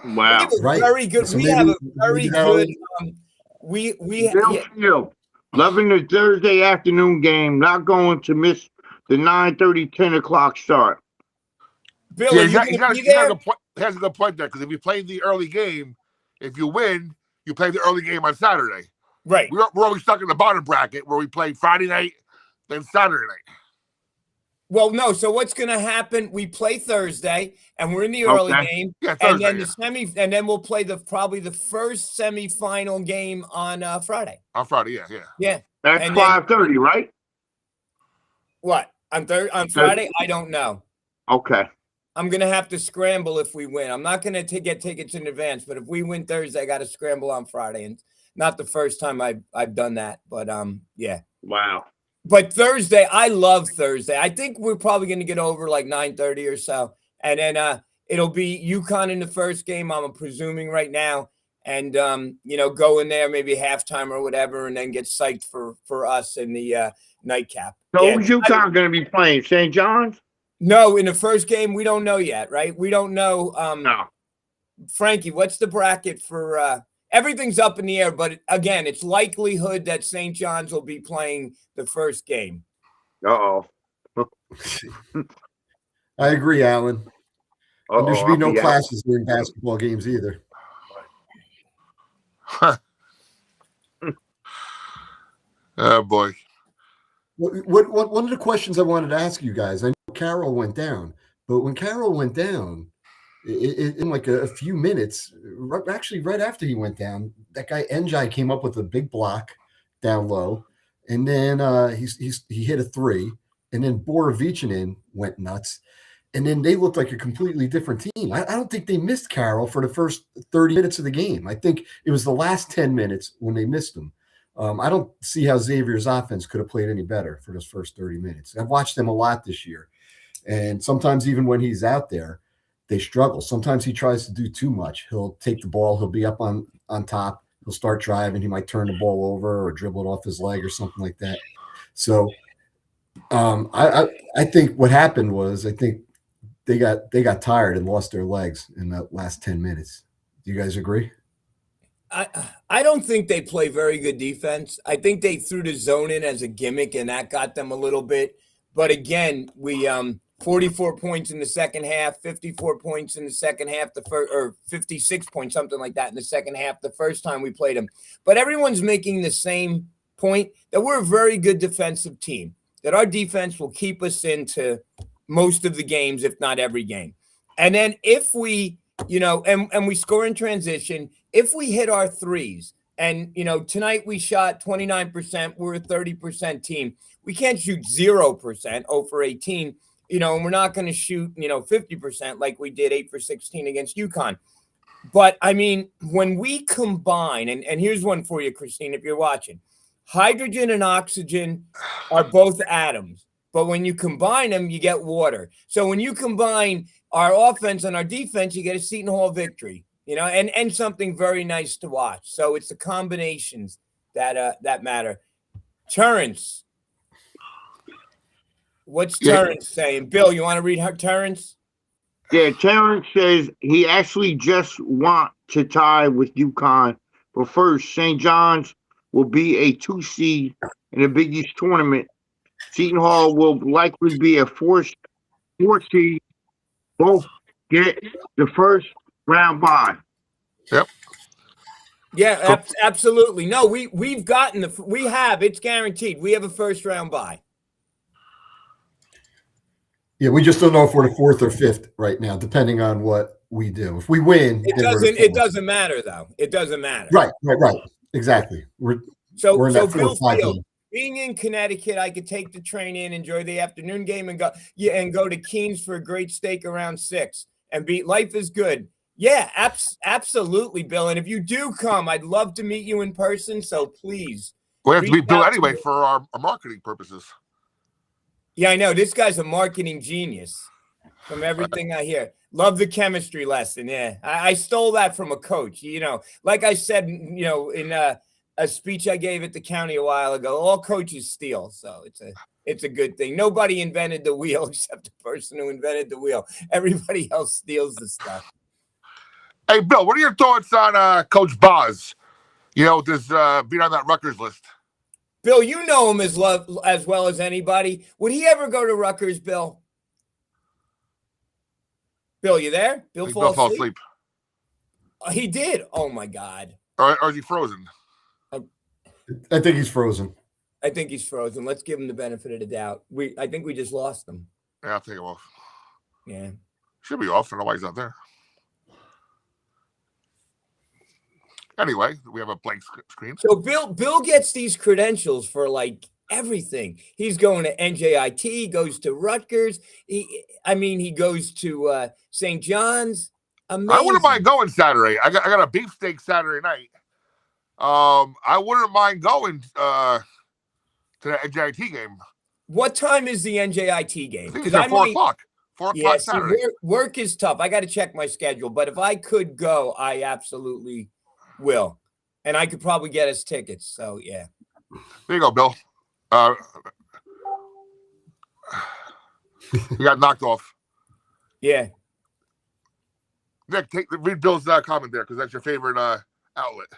Wow. Right. Very good. So we maybe- have a very maybe that good. was- We Bill Field, loving the Thursday afternoon game. Not going to miss the 9:30, 10 o'clock start. Bill, Yeah, are he you has going to be there? a good point there, because if you play the early game, if you win, you play the early game on Saturday. Right. We're always stuck in the bottom bracket where we play Friday night, then Saturday night. Well, no. So what's going to happen? We play Thursday, and we're in the early Okay. game, Yeah, and Thursday, then and then we'll play probably the first semifinal game on Friday. on Friday, yeah. Yeah. That's And then- 5:30, right? What on Friday? I don't know. Okay. I'm going to have to scramble if we win. I'm not going to get tickets in advance, but if we win Thursday, I got to scramble on Friday, and not the first time I've done that. But yeah. Wow. But Thursday, I love Thursday. I think we're probably going to get over like 9:30 or so. And then it'll be UConn in the first game, I'm presuming right now. And, go in there, maybe halftime or whatever, and then get psyched for us in the nightcap. So Yeah. who's UConn going to be playing? St. John's? No, in the first game, we don't know yet, right? We don't know. No. Frankie, what's the bracket for everything's up in the air, but again, it's likelihood that St. John's will be playing the first game. Uh-oh. I agree, Alan. And there should be no I'll out. classes during basketball games either. Oh, boy. What one of the questions I wanted to ask you guys, I know Carroll went down, but when Carroll went down, in like a few minutes, actually right after he went down, that guy Njai came up with a big block down low, and then he hit a three, and then Borovichinin went nuts, and then they looked like a completely different team. I don't think they missed Carroll for the first 30 minutes of the game. I think it was the last 10 minutes when they missed him. I don't see how Xavier's offense could have played any better for those first 30 minutes. I've watched them a lot this year, and sometimes even when he's out there, they struggle. Sometimes he tries to do too much. He'll take the ball. He'll be up on top. He'll start driving. He might turn the ball over or dribble it off his leg or something like that. So I think what happened was I think they got tired and lost their legs in that last 10 minutes. Do you guys agree? I don't think they play very good defense. I think they threw the zone in as a gimmick, and that got them a little bit. But again, we 44 points in the second half, 54 points in the second half, or 56 points, something like that in the second half, the first time we played them. But everyone's making the same point that we're a very good defensive team, that our defense will keep us into most of the games, if not every game. And then if we, and we score in transition, if we hit our threes, and, tonight we shot 29%, we're a 30% team. We can't shoot 0%, 0 for 18, and we're not going to shoot, 50% like we did 8 for 16 against UConn. But, I mean, when we combine, and here's one for you, Christine, if you're watching, hydrogen and oxygen are both atoms. But when you combine them, you get water. So when you combine our offense and our defense, you get a Seton Hall victory, and something very nice to watch. So it's the combinations that matter. Terrence, what's Terrence saying? Bill, you want to read Terrence? Yeah, Terrence says he actually just want to tie with UConn, but first, St. John's will be a 2 seed in the Big East tournament. Seton Hall will likely be a 4 seed. Both get the first round bye. Yep. Yeah, absolutely. No, we've gotten it's guaranteed. We have a first round bye. Yeah, we just don't know if we're the 4th or 5th right now, depending on what we do. If we win, it doesn't matter though. It doesn't matter. Right. Exactly. We're in that 4 or 5 game. being in Connecticut, I could take the train in, enjoy the afternoon game, and go to Keene's for a great steak around 6 and be. Life is good. Yeah, absolutely, Bill. And if you do come, I'd love to meet you in person. So please. We have to meet reach Bill out to anyway me. for our marketing purposes. Yeah, I know. This guy's a marketing genius from everything I hear. Love the chemistry lesson. Yeah, I stole that from a coach. Like I said, in a speech I gave at the county a while ago, all coaches steal. So it's a good thing. Nobody invented the wheel except the person who invented the wheel. Everybody else steals the stuff. Hey, Bill, what are your thoughts on Coach Boz? This being on that Rutgers list. Bill, you know him as well as anybody. Would he ever go to Rutgers, Bill? Bill, you there? Bill fell asleep. He did. Oh my God. Or is he frozen? I think he's frozen. I think he's frozen. Let's give him the benefit of the doubt. I think we just lost him. Yeah, I'll take him off. Yeah. Should be off. I don't know why he's not there. Anyway, we have a blank screen. So Bill gets these credentials for like everything. He's going to NJIT, he goes to Rutgers. He goes to St. John's. Amazing. I wouldn't mind going Saturday. I got a beefsteak Saturday night. I wouldn't mind going to the NJIT game. What time is the NJIT game? I think it's at 4 o'clock. 4 o'clock Saturday. Work is tough. I got to check my schedule, but if I could go, I absolutely will. And I could probably get us tickets. So yeah. There you go, Bill. You got knocked off. Yeah. Nick, read Bill's comment there because that's your favorite outlet.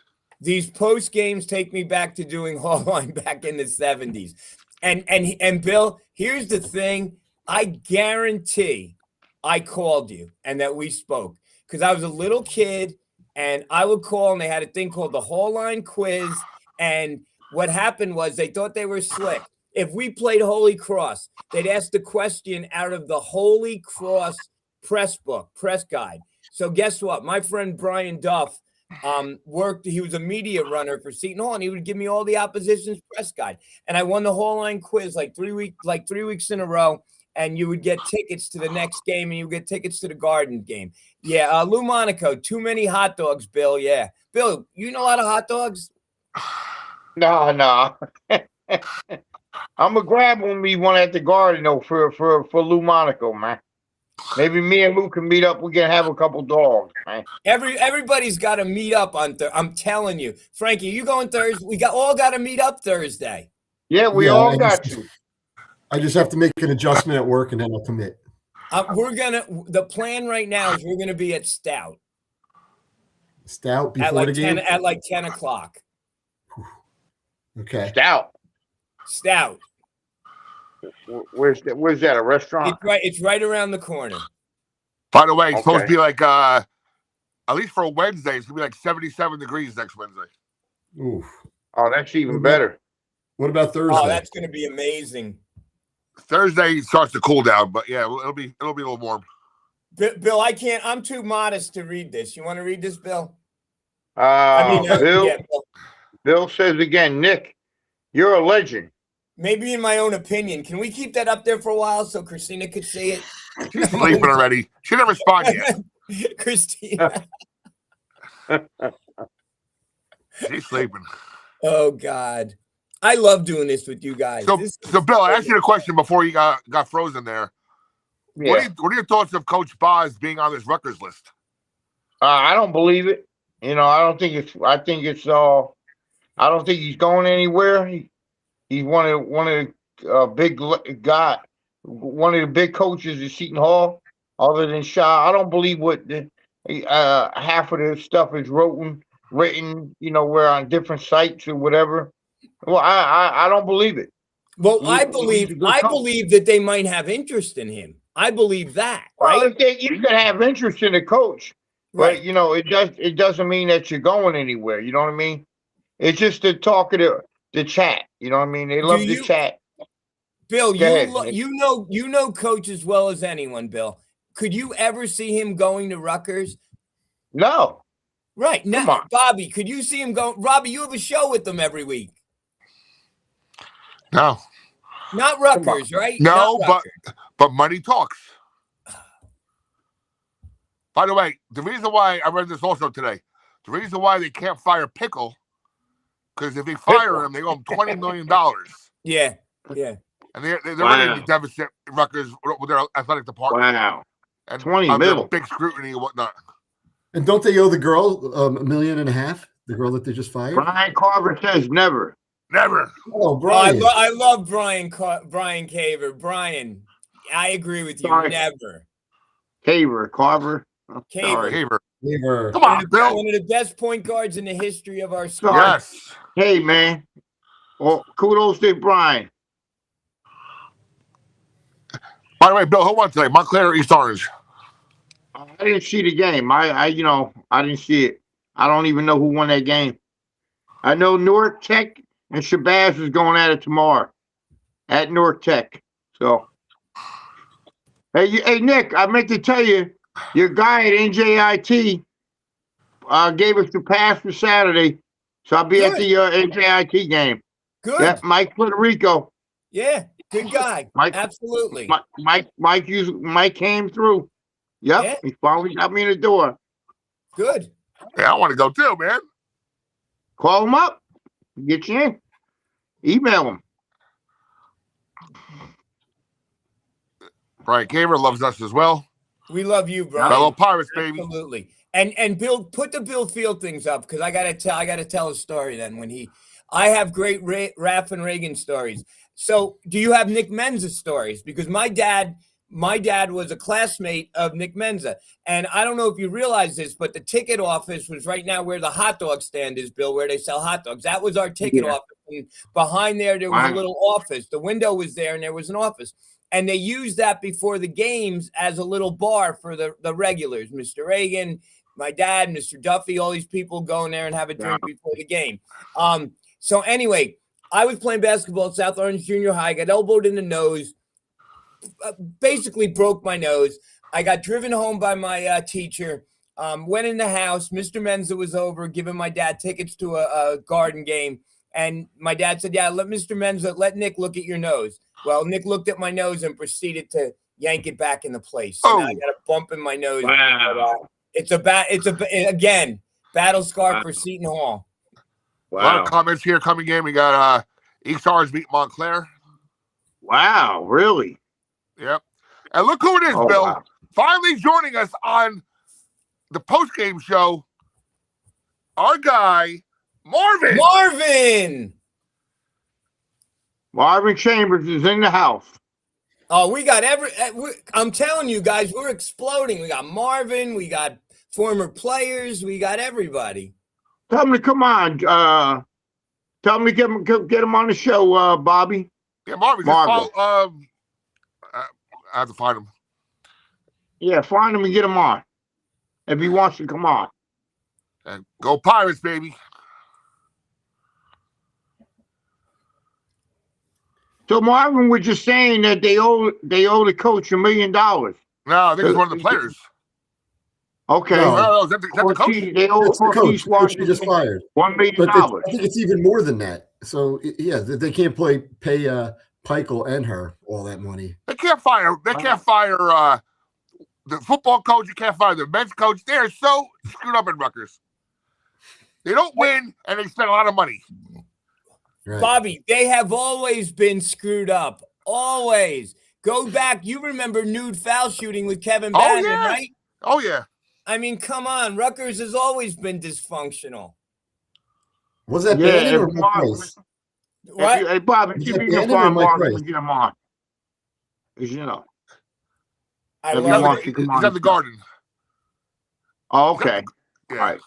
These post games take me back to doing Hall Line back in the 70s. And Bill, here's the thing. I guarantee I called you and that we spoke because I was a little kid and I would call and they had a thing called the Hall Line quiz. And what happened was they thought they were slick. If we played Holy Cross, they'd ask the question out of the Holy Cross press guide. So guess what? My friend Brian Duff he was a media runner for Seton Hall, and he would give me all the opposition's press guide. And I won the Hall Line quiz like 3 weeks in a row. And you would get tickets to the next game, and you would get tickets to the Garden game. Yeah, Lou Monaco, too many hot dogs, Bill. Yeah. Bill, you know a lot of hot dogs? No. I'm gonna grab me one at the Garden though for Lou Monaco, man. Maybe me and Lou can meet up. We can have a couple dogs, man. Everybody's got to meet up on Thursday. I'm telling you, Frankie, you going Thursday? We all got to meet up Thursday. Yeah, we all got to. I just have to make an adjustment at work and then I'll commit. The plan right now is we're gonna be at Stout. Stout before the game? At like 10 o'clock. Okay. Stout. Where's that? A restaurant? It's right around the corner. By the way, it's supposed to be like at least for Wednesday, it's gonna be like 77 degrees next Wednesday. Oof. Oh, that's even better. What about Thursday? Oh, that's gonna be amazing. Thursday starts to cool down, but yeah, it'll be a little warm. Bill, I can't. I'm too modest to read this. You want to read this, Bill? Bill says again, Nick, you're a legend. Maybe in my own opinion. Can we keep that up there for a while so Christina could see it? She's sleeping already. She didn't respond yet. Christina. She's sleeping. Oh God. I love doing this with you guys. So Bill, I asked you a question before you got frozen there. Yeah. What are your thoughts of Coach Boz being on this Rutgers list? I don't believe it. I don't think it's. I don't think he's going anywhere. He's one of the big coaches at Seton Hall. Other than Shaw, I don't believe what half of the stuff is written. We're on different sites or whatever. Well, I don't believe it. Well, I believe that they might have interest in him. I believe that. Right? Well, you can have interest in a coach, right? But it doesn't mean that you're going anywhere. You know what I mean? It's just the talk of the chat. You know what I mean? They love the chat. Bill, you know Coach as well as anyone. Bill, could you ever see him going to Rutgers? No. Right now, Bobby, could you see him go? Robbie, you have a show with them every week. No. Not Rutgers, right? No, Not but money talks. By the way, the reason why I read this also today, the reason why they can't fire Pickle, because if they fire him, they owe him $20 million. Yeah, yeah. And they're already in the deficit, Rutgers, with their athletic department. Wow. And 20 under mil. big scrutiny and whatnot. And don't they owe the girl $1.5 million? The girl that they just fired? Brian Carver says never. Never. Oh, Brian. I love Brian Caver. Brian, I agree with you. Sorry. Never. Carver. Caver. Caver. Come on, Bill. One of the best point guards in the history of our sport. Yes. Hey, man. Well, kudos to Brian. By the way, Bill, who won today? Montclair or East Orange? I didn't see the game. I didn't see it. I don't even know who won that game. I know North Tech and Shabazz is going at it tomorrow at North Tech. So, hey, Nick, I meant to tell you, your guy at NJIT gave us the pass for Saturday, so I'll be at the NJIT game. Good. Yeah, Mike Puerto Rico. Yeah, good guy. Mike, absolutely. Mike came through. Yep, Yeah. he finally got me in the door. Good. Yeah, I want to go too, man. Call him up. Get you in. Email him. Brian Caver loves us as well. We love you, bro. Fellow Pirates, baby. Absolutely. And Bill, put the Bill Field things up because I gotta tell a story then I have great Raph and Reagan stories. So do you have Nick Menza stories? Because my dad was a classmate of Nick Menza. And I don't know if you realize this, but the ticket office was right now where the hot dog stand is, Bill, where they sell hot dogs. That was our ticket office. And behind there was a little office. The window was there and there was an office. And they used that before the games as a little bar for the regulars. Mr. Reagan, my dad, Mr. Duffy, all these people go in there and have a drink before the game. So anyway, I was playing basketball at South Orange Junior High, got elbowed in the nose, basically broke my nose. I got driven home by my teacher, went in the house. Mr. Menza was over giving my dad tickets to a garden game. And my dad said, yeah, let Nick look at your nose. Well, Nick looked at my nose and proceeded to yank it back into place. So now I got a bump in my nose. Wow. Again, battle scar for Seton Hall. Wow. A lot of comments here coming in. We got East Orange beat Montclair. Wow, really? Yep. And look who it is, Bill. Wow. Finally joining us on the post-game show, our guy, Marvin. Marvin Chambers is in the house. Oh, we got I'm telling you guys, we're exploding. We got Marvin, we got former players, we got everybody. Tell him to come on. Tell him to get him on the show, Bobby. Yeah, Marvin. I have to find him. Yeah, find him and get him on. If he wants to come on. And go Pirates, baby. So Marvin was just saying that they owe the coach $1 million. No, I think it's one of the players. Okay. No, is that the coach? They owe the coach he just fired. $1 million. But I think it's even more than that. So yeah, they can't pay Pikel and her all that money. They can't fire. They can't fire the football coach. You can't fire the men's coach. They're so screwed up in Rutgers. They don't win, and they spend a lot of money. Right. Bobby, they have always been screwed up. Always. Go back. You remember nude foul shooting with Kevin Bannon, right? Oh, yeah. I mean, come on. Rutgers has always been dysfunctional. Was that Bannon or Mike Rice? What? Hey, Bobby, you can find Marvin and get him on. Because, you know. I love it. He's at the Garden. Oh, okay. Yeah. All right.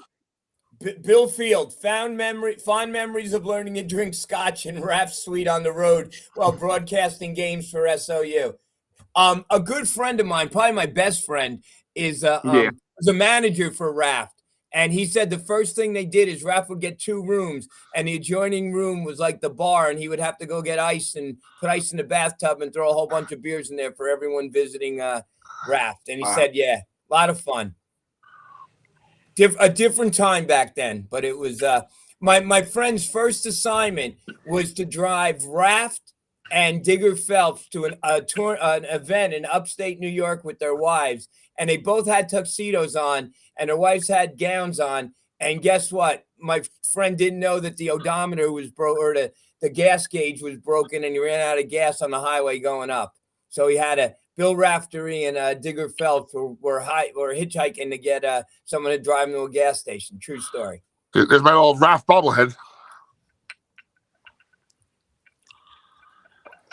Bill Field, fond memories of learning to drink scotch in Raph's suite on the road while broadcasting games for SOU. A good friend of mine, probably my best friend, was a manager for Raph. And he said the first thing they did is Raph would get 2 rooms, and the adjoining room was like the bar, and he would have to go get ice and put ice in the bathtub and throw a whole bunch of beers in there for everyone visiting Raph. And he said, yeah, a lot of fun. A different time back then, but it was my friend's first assignment was to drive Raft and Digger Phelps to an event in upstate New York with their wives, and they both had tuxedos on, and their wives had gowns on. And guess what? My friend didn't know that the odometer was broke, or the gas gauge was broken, and he ran out of gas on the highway going up. So he had Bill Raftery and Digger Phelps were hitchhiking to get someone to drive him to a gas station. True story. There's my old Raft bobblehead.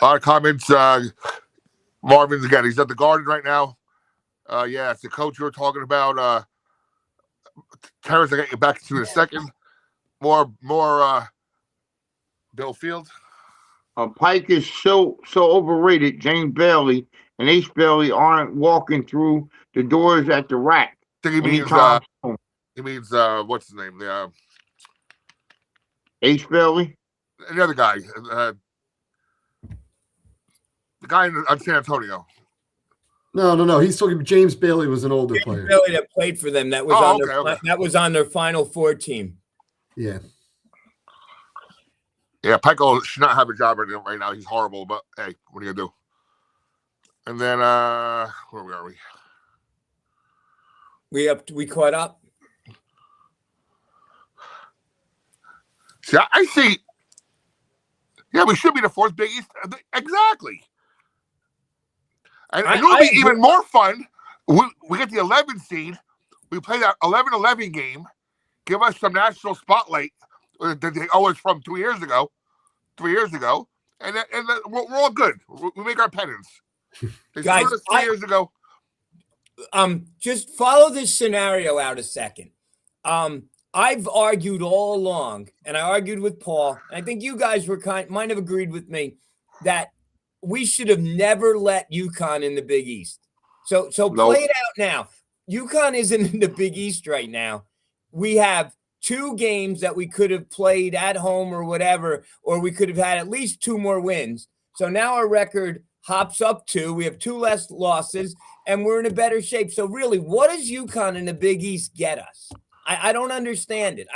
A lot of comments. Marvin's again. He's at the Garden right now. Yeah, it's the coach you were talking about. Terrence, I get you back to in a second. More. Bill Field. Pike is so overrated. James Bailey and Ace Bailey aren't walking through the doors at the rack. I think he means. anytime soon. He means what's his name? The Ace Bailey. other guy. The guy on San Antonio. No. He's talking. James Bailey was an older player. Bailey that played for them. That was that was on their Final Four team. Yeah. Yeah, Pico should not have a job right now. He's horrible, but hey, what are you gonna do? And then where are we? We caught up. See, I see. Yeah, we should be the fourth Big East. Exactly. And it'll be even more fun. We get the 11th seed. We play that 11-11 game. Give us some national spotlight that they owe us from 3 years ago. And we're all good. We make our penance. They Guys, us 3 years ago. Just follow this scenario out a second. I've argued all along, and I argued with Paul, and I think you guys might have agreed with me, that we should have never let UConn in the Big East. So play it out now. UConn isn't in the Big East right now. We have 2 games that we could have played at home or whatever, or we could have had at least 2 more wins. So now our record hops up 2. We have 2 less losses, and we're in a better shape. So really, what does UConn in the Big East get us? I don't understand it.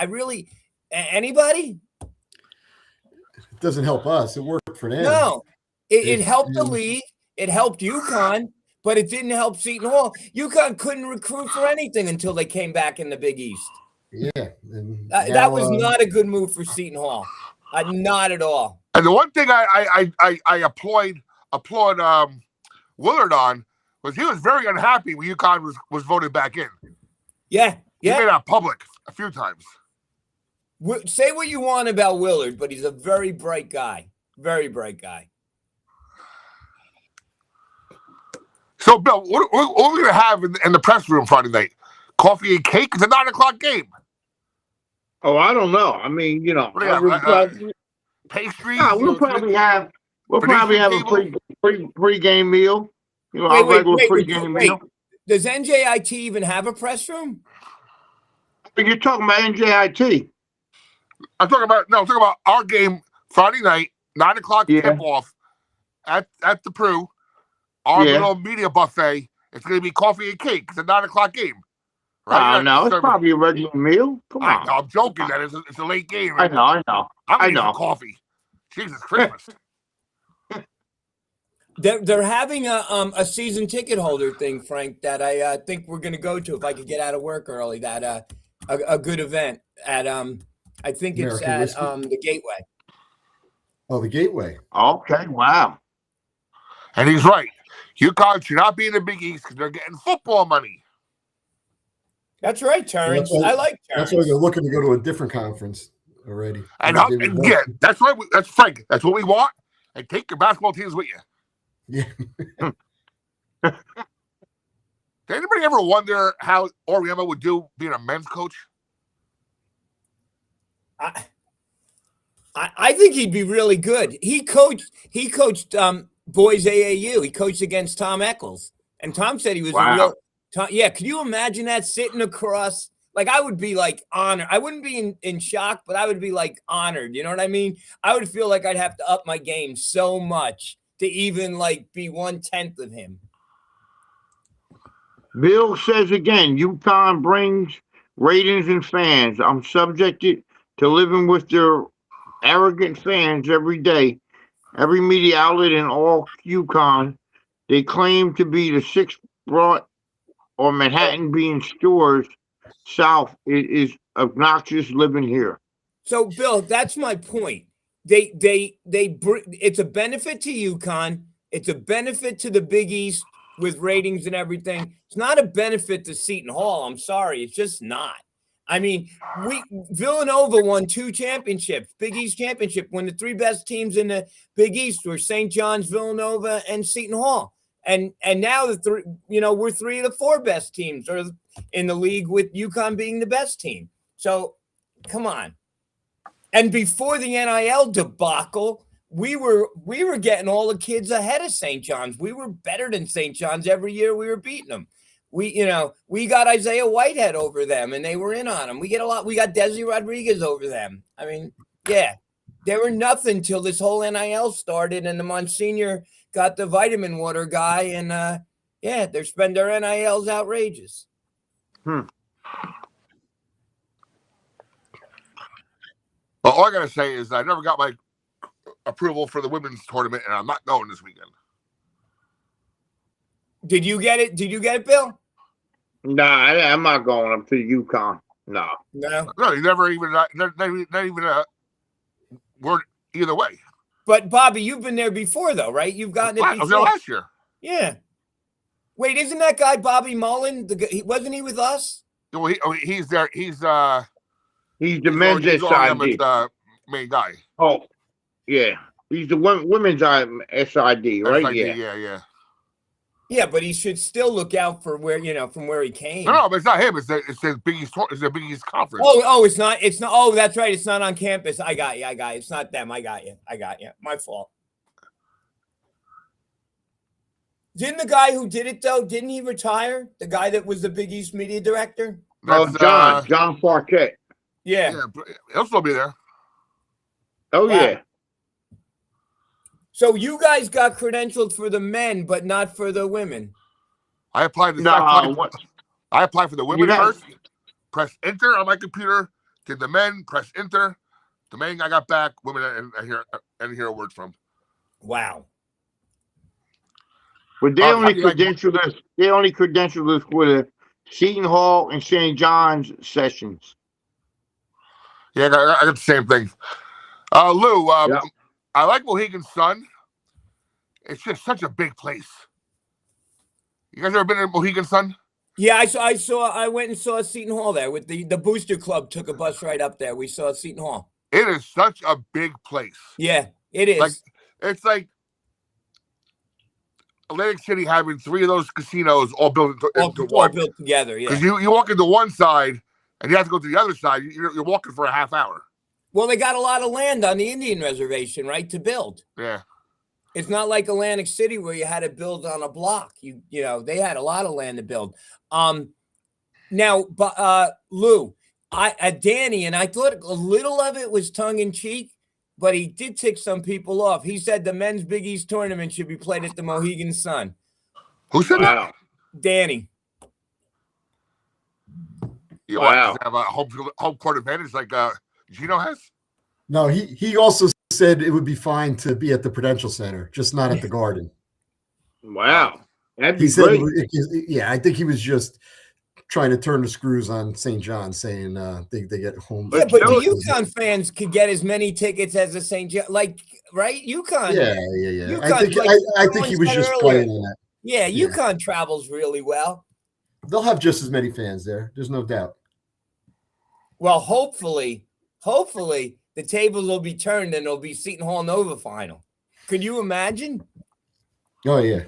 Anybody? It doesn't help us. It worked for them. No. It helped the league. It helped UConn, but it didn't help Seton Hall. UConn couldn't recruit for anything until they came back in the Big East. Yeah. That was not a good move for Seton Hall. Not at all. And the one thing I applaud Willard on was he was very unhappy when UConn was voted back in. Yeah. He made that public a few times. Say what you want about Willard, but he's a very bright guy. Very bright guy. So, Bill, what are we going to have in the press room Friday night? Coffee and cake? It's a 9:00 game. Oh, I don't know. I mean, Pastries? we'll probably have a pre-game meal. Our regular pre-game meal. Does NJIT even have a press room? You're talking about NJIT. I'm talking about our game Friday night, 9:00 tip-off at the Prue. Our little media buffet. It's going to be coffee and cake. It's a 9:00 game. Right? No, it's probably a regular meal. Come on. I'm joking. That it's a late game. Right? I know. I'm going to coffee. Jesus Christmas. They're having a season ticket holder thing, Frank, that I think we're going to go to if I could get out of work early. That a good event at I think it's at the Gateway. Oh, the Gateway. Okay, wow. And he's right. UConn should not be in the Big East because they're getting football money. That's right, Terrence. I like Terrence. That's why they're looking to go to a different conference already. And yeah, that's right. That's Frank. That's what we want. And take your basketball teams with you. Yeah. Did anybody ever wonder how Oriema would do being a men's coach? I think he'd be really good. He coached boys AAU. He coached against Tom Eccles, and Tom said he was a real. Yeah, could you imagine that sitting across? Like, I would be like honored. I wouldn't be in shock, but I would be like honored. You know what I mean? I would feel like I'd have to up my game so much to even like be 1/10 of him. Bill says again, UConn brings ratings and fans. I'm subjected to living with their arrogant fans every day. Every media outlet in all Yukon, they claim to be the sixth brought or Manhattan being stores south. It is obnoxious living here. So, Bill, that's my point. It's a benefit to UConn. It's a benefit to the Big East with ratings and everything. It's not a benefit to Seton Hall. I'm sorry, it's just not. I mean, Villanova won 2 championships, Big East championship, when the 3 best teams in the Big East were St. John's, Villanova, and Seton Hall. And now we're 3 of the 4 best teams or in the league, with UConn being the best team. So, come on. And before the NIL debacle, we were getting all the kids ahead of St. John's. We were better than St. John's every year. We were beating them. We got Isaiah Whitehead over them, and they were in on them. We got Desi Rodriguez over them. I mean, yeah, they were nothing till this whole NIL started, and the Monsignor got the vitamin water guy, and their NIL's outrageous. Well, all I gotta say is I never got my approval for the women's tournament, and I'm not going this weekend. Did you get it? Did you get it, Bill? Nah, I'm not going up to Yukon. No. No. No, you never even not even word either way. But Bobby, you've been there before, though, right? You've gotten it before. I was there last year. Yeah. Wait, isn't that guy Bobby Mullen? Wasn't he with us? Well, he's there. He's the men's SID. Main guy. Oh, yeah. He's the women's SID, right? SID, yeah. Yeah. Yeah, but he should still look out for from where he came. No, but it's not him. It's the Big East. It's the Big East conference. Oh, it's not. Oh, that's right. It's not on campus. I got you. It's not them. I got you. My fault. Didn't the guy who did it, though, didn't he retire? The guy that was the Big East media director? That's, John Farquette. Yeah. He'll still be there. Oh, wow. Yeah. So you guys got credentialed for the men, but not for the women. I applied for the women first. Press enter on my computer. Did the men? Press enter. The men I got back. Women I hear a word from. Wow. But they only credentialed us. They only credentialed us for the Seton Hall and St. John's sessions. Yeah, I got the same thing. Lou, I like Mohegan Sun. It's just such a big place. You guys ever been to Mohegan Sun? Yeah, I went and saw Seton Hall there with the Booster Club. Took a bus right up there. We saw Seton Hall. It is such a big place. Yeah, it is. It's like Atlantic City having 3 of those casinos all built into one. All built together, yeah. Because you walk into one side and you have to go to the other side. You're walking for a half hour. Well, they got a lot of land on the Indian reservation, right, to build. Yeah. It's not like Atlantic City where you had to build on a block. They had a lot of land to build. Now, Lou, Danny, and I thought a little of it was tongue in cheek, but he did tick some people off. He said the men's Big East tournament should be played at the Mohegan Sun. Who said that? Danny. You want to have a home court advantage like Gino has? No, he also said it would be fine to be at the Prudential Center, just not at the Garden. Wow. That'd be He said, great. I think he was just trying to turn the screws on St. John, saying they get home. Yeah, but the UConn fans could get as many tickets as the St. John, right? UConn. Yeah. UConn, I think he was just playing on that. Yeah, UConn travels really well. They'll have just as many fans there. There's no doubt. Well, hopefully, the tables will be turned and it'll be Seton Hall Nova final. Could you imagine? Oh, yeah.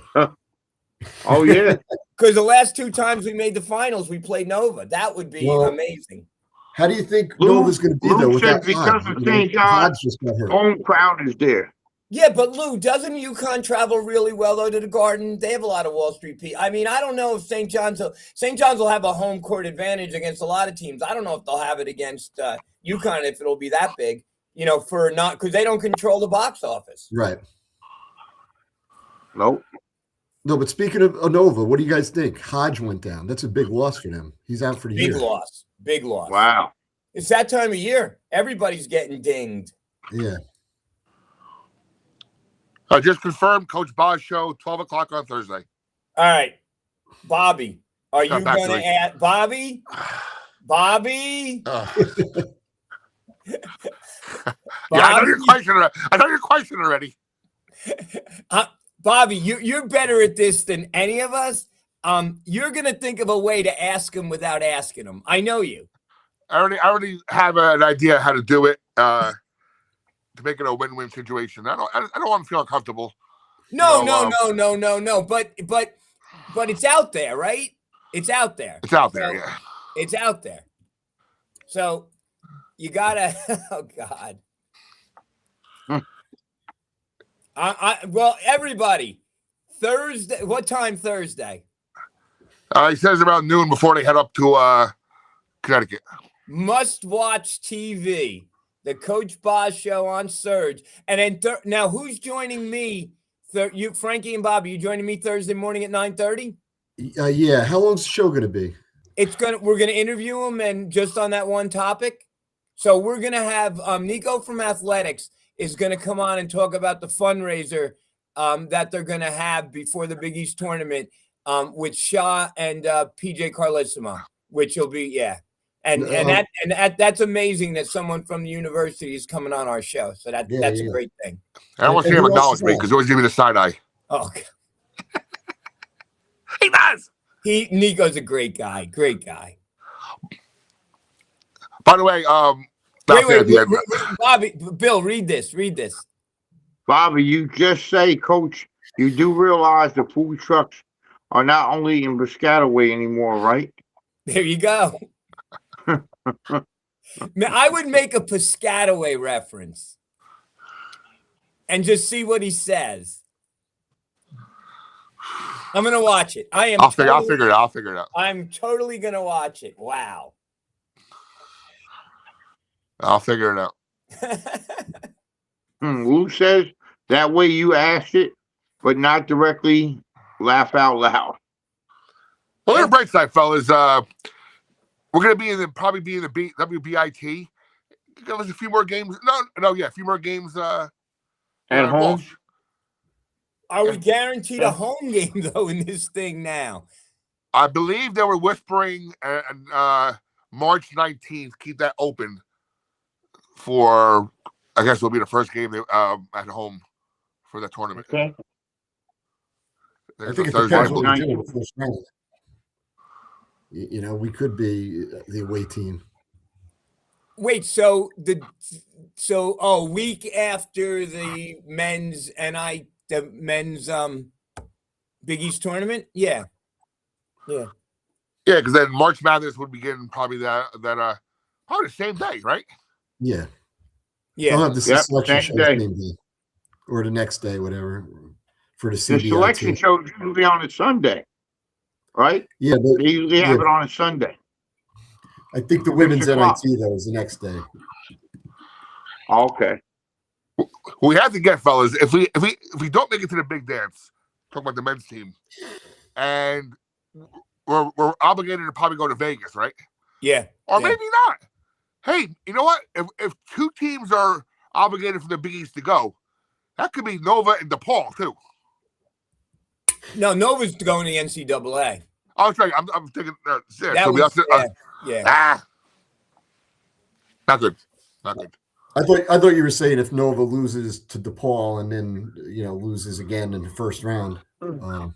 Oh, yeah. Because the last 2 times we made the finals, we played Nova. That would be amazing. How do you think Nova's going to be, though? Because of St. John's, home crowd is there. Yeah, but Lou, doesn't UConn travel really well, though, to the Garden? They have a lot of Wall Street people. I mean, I don't know if St. John's will have a home court advantage against a lot of teams. I don't know if they'll have it against UConn, if it'll be that big, because they don't control the box office. Right. Nope. No, but speaking of Nova, what do you guys think? Hodge went down. That's a big loss for them. He's out for the year. Big loss. Wow. It's that time of year. Everybody's getting dinged. Yeah. Just confirmed, Coach Boz show, 12 o'clock on Thursday. All right, Bobby, are Got you back going to to me. add Bobby? Bobby? Yeah, I know your Bobby? question. I know your question already. Bobby, you're better at this than any of us. You're gonna think of a way to ask him without asking him. I know you. I already have an idea how to do it to make it a win-win situation. I don't want to feel uncomfortable. No. But it's out there, right? It's out there. It's out there, yeah. It's out there. So you gotta. Oh God. Well, everybody. Thursday. What time Thursday? He says around noon before they head up to Connecticut. Must watch TV. The Coach Boz show on Surge. And then now who's joining me? You, Frankie and Bobby, you joining me Thursday morning at 9:30? Yeah. How long's the show going to be? We're gonna interview him and just on that one topic. So we're gonna have Nico from Athletics is gonna come on and talk about the fundraiser that they're gonna have before the Big East tournament with Shaw and PJ Carlissimo, which will be that's amazing that someone from the university is coming on our show. So that's a great thing. I don't want to see him acknowledge me because he always give me the side eye. Oh, God. He does. Nico's a great guy. Great guy. By the way, wait, Bobby, Bill, read this. Bobby, you just say, Coach, you do realize the food trucks are not only in Piscataway anymore, right? There you go. Man, I would make a Piscataway reference and just see what he says. I'm gonna watch it. I'll figure it out. I'm totally gonna watch it. Wow. I'll figure it out. Lou says that way you asked it, but not directly laugh out loud. Well, on the bright side, fellas, we're gonna probably be in the WBIT. Give us a few more games. A few more games at home. Walsh. Are we guaranteed a home game though in this thing now? I believe they were whispering March 19th. Keep that open for. I guess will be the first game at home for the tournament. Okay. I think it depends what we do in the first round. We could be the away team. Wait, week after the men's Big East tournament? Yeah. Yeah, because then March Madness would begin probably probably the same day, right? Yeah. Yeah. I'll have the selection show day. Same day. Or the next day, whatever. For the The CBI selection show is usually on a Sunday, right? Yeah, but They usually have it on a Sunday. I think the women's NIT though is the next day. Okay. We have to get, fellas, if we don't make it to the big dance, talking about the men's team, and we're obligated to probably go to Vegas, right? Yeah. Or maybe not. Hey, you know what? If two teams are obligated for the Big East to go, that could be Nova and DePaul too. No, Nova's going to the NCAA. Oh, that's right. I'm thinking. Not good. I thought you were saying if Nova loses to DePaul and then loses again in the first round. No,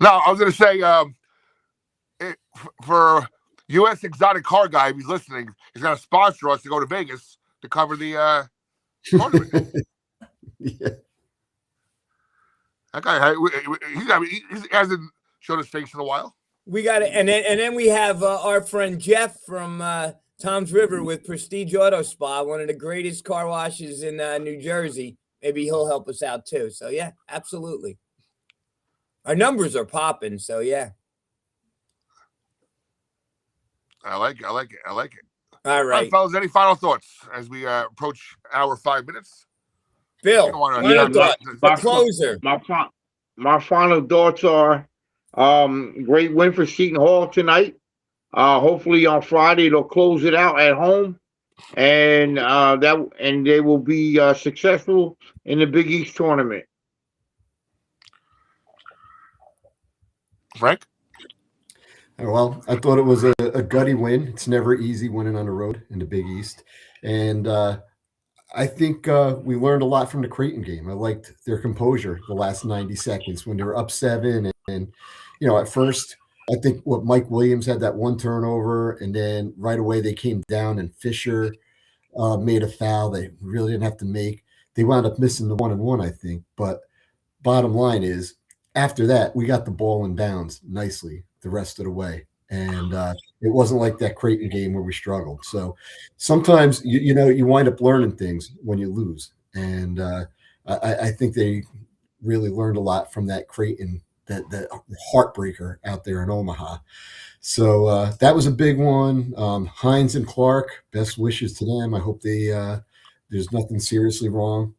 I was going to say for U.S. Exotic Car Guy, if he's listening, he's going to sponsor us to go to Vegas to cover the tournament. Yeah. That guy, he hasn't shown his face in a while. We got it, and then we have our friend Jeff from Tom's River with Prestige Auto Spa, one of the greatest car washes in New Jersey. Maybe he'll help us out too. So yeah, absolutely. Our numbers are popping. So yeah. I like it. All right, fellas. Any final thoughts as we approach our 5 minutes? Bill, closer. My final thoughts are great win for Seton Hall tonight. Hopefully on Friday they'll close it out at home and they will be successful in the Big East tournament. Frank? Well, I thought it was a gutty win. It's never easy winning on the road in the Big East. And I think we learned a lot from the Creighton game. I liked their composure the last 90 seconds when they were up 7. And at first, I think Mike Williams had that one turnover, and then right away they came down, and Fisher made a foul they really didn't have to make. They wound up missing the 1-and-1, I think. But bottom line is, after that, we got the ball in bounds nicely the rest of the way. And it wasn't like that Creighton game where we struggled. So sometimes, you wind up learning things when you lose. And I think they really learned a lot from that Creighton, that heartbreaker out there in Omaha. So that was a big one. Hines and Clark, best wishes to them. I hope there's nothing seriously wrong.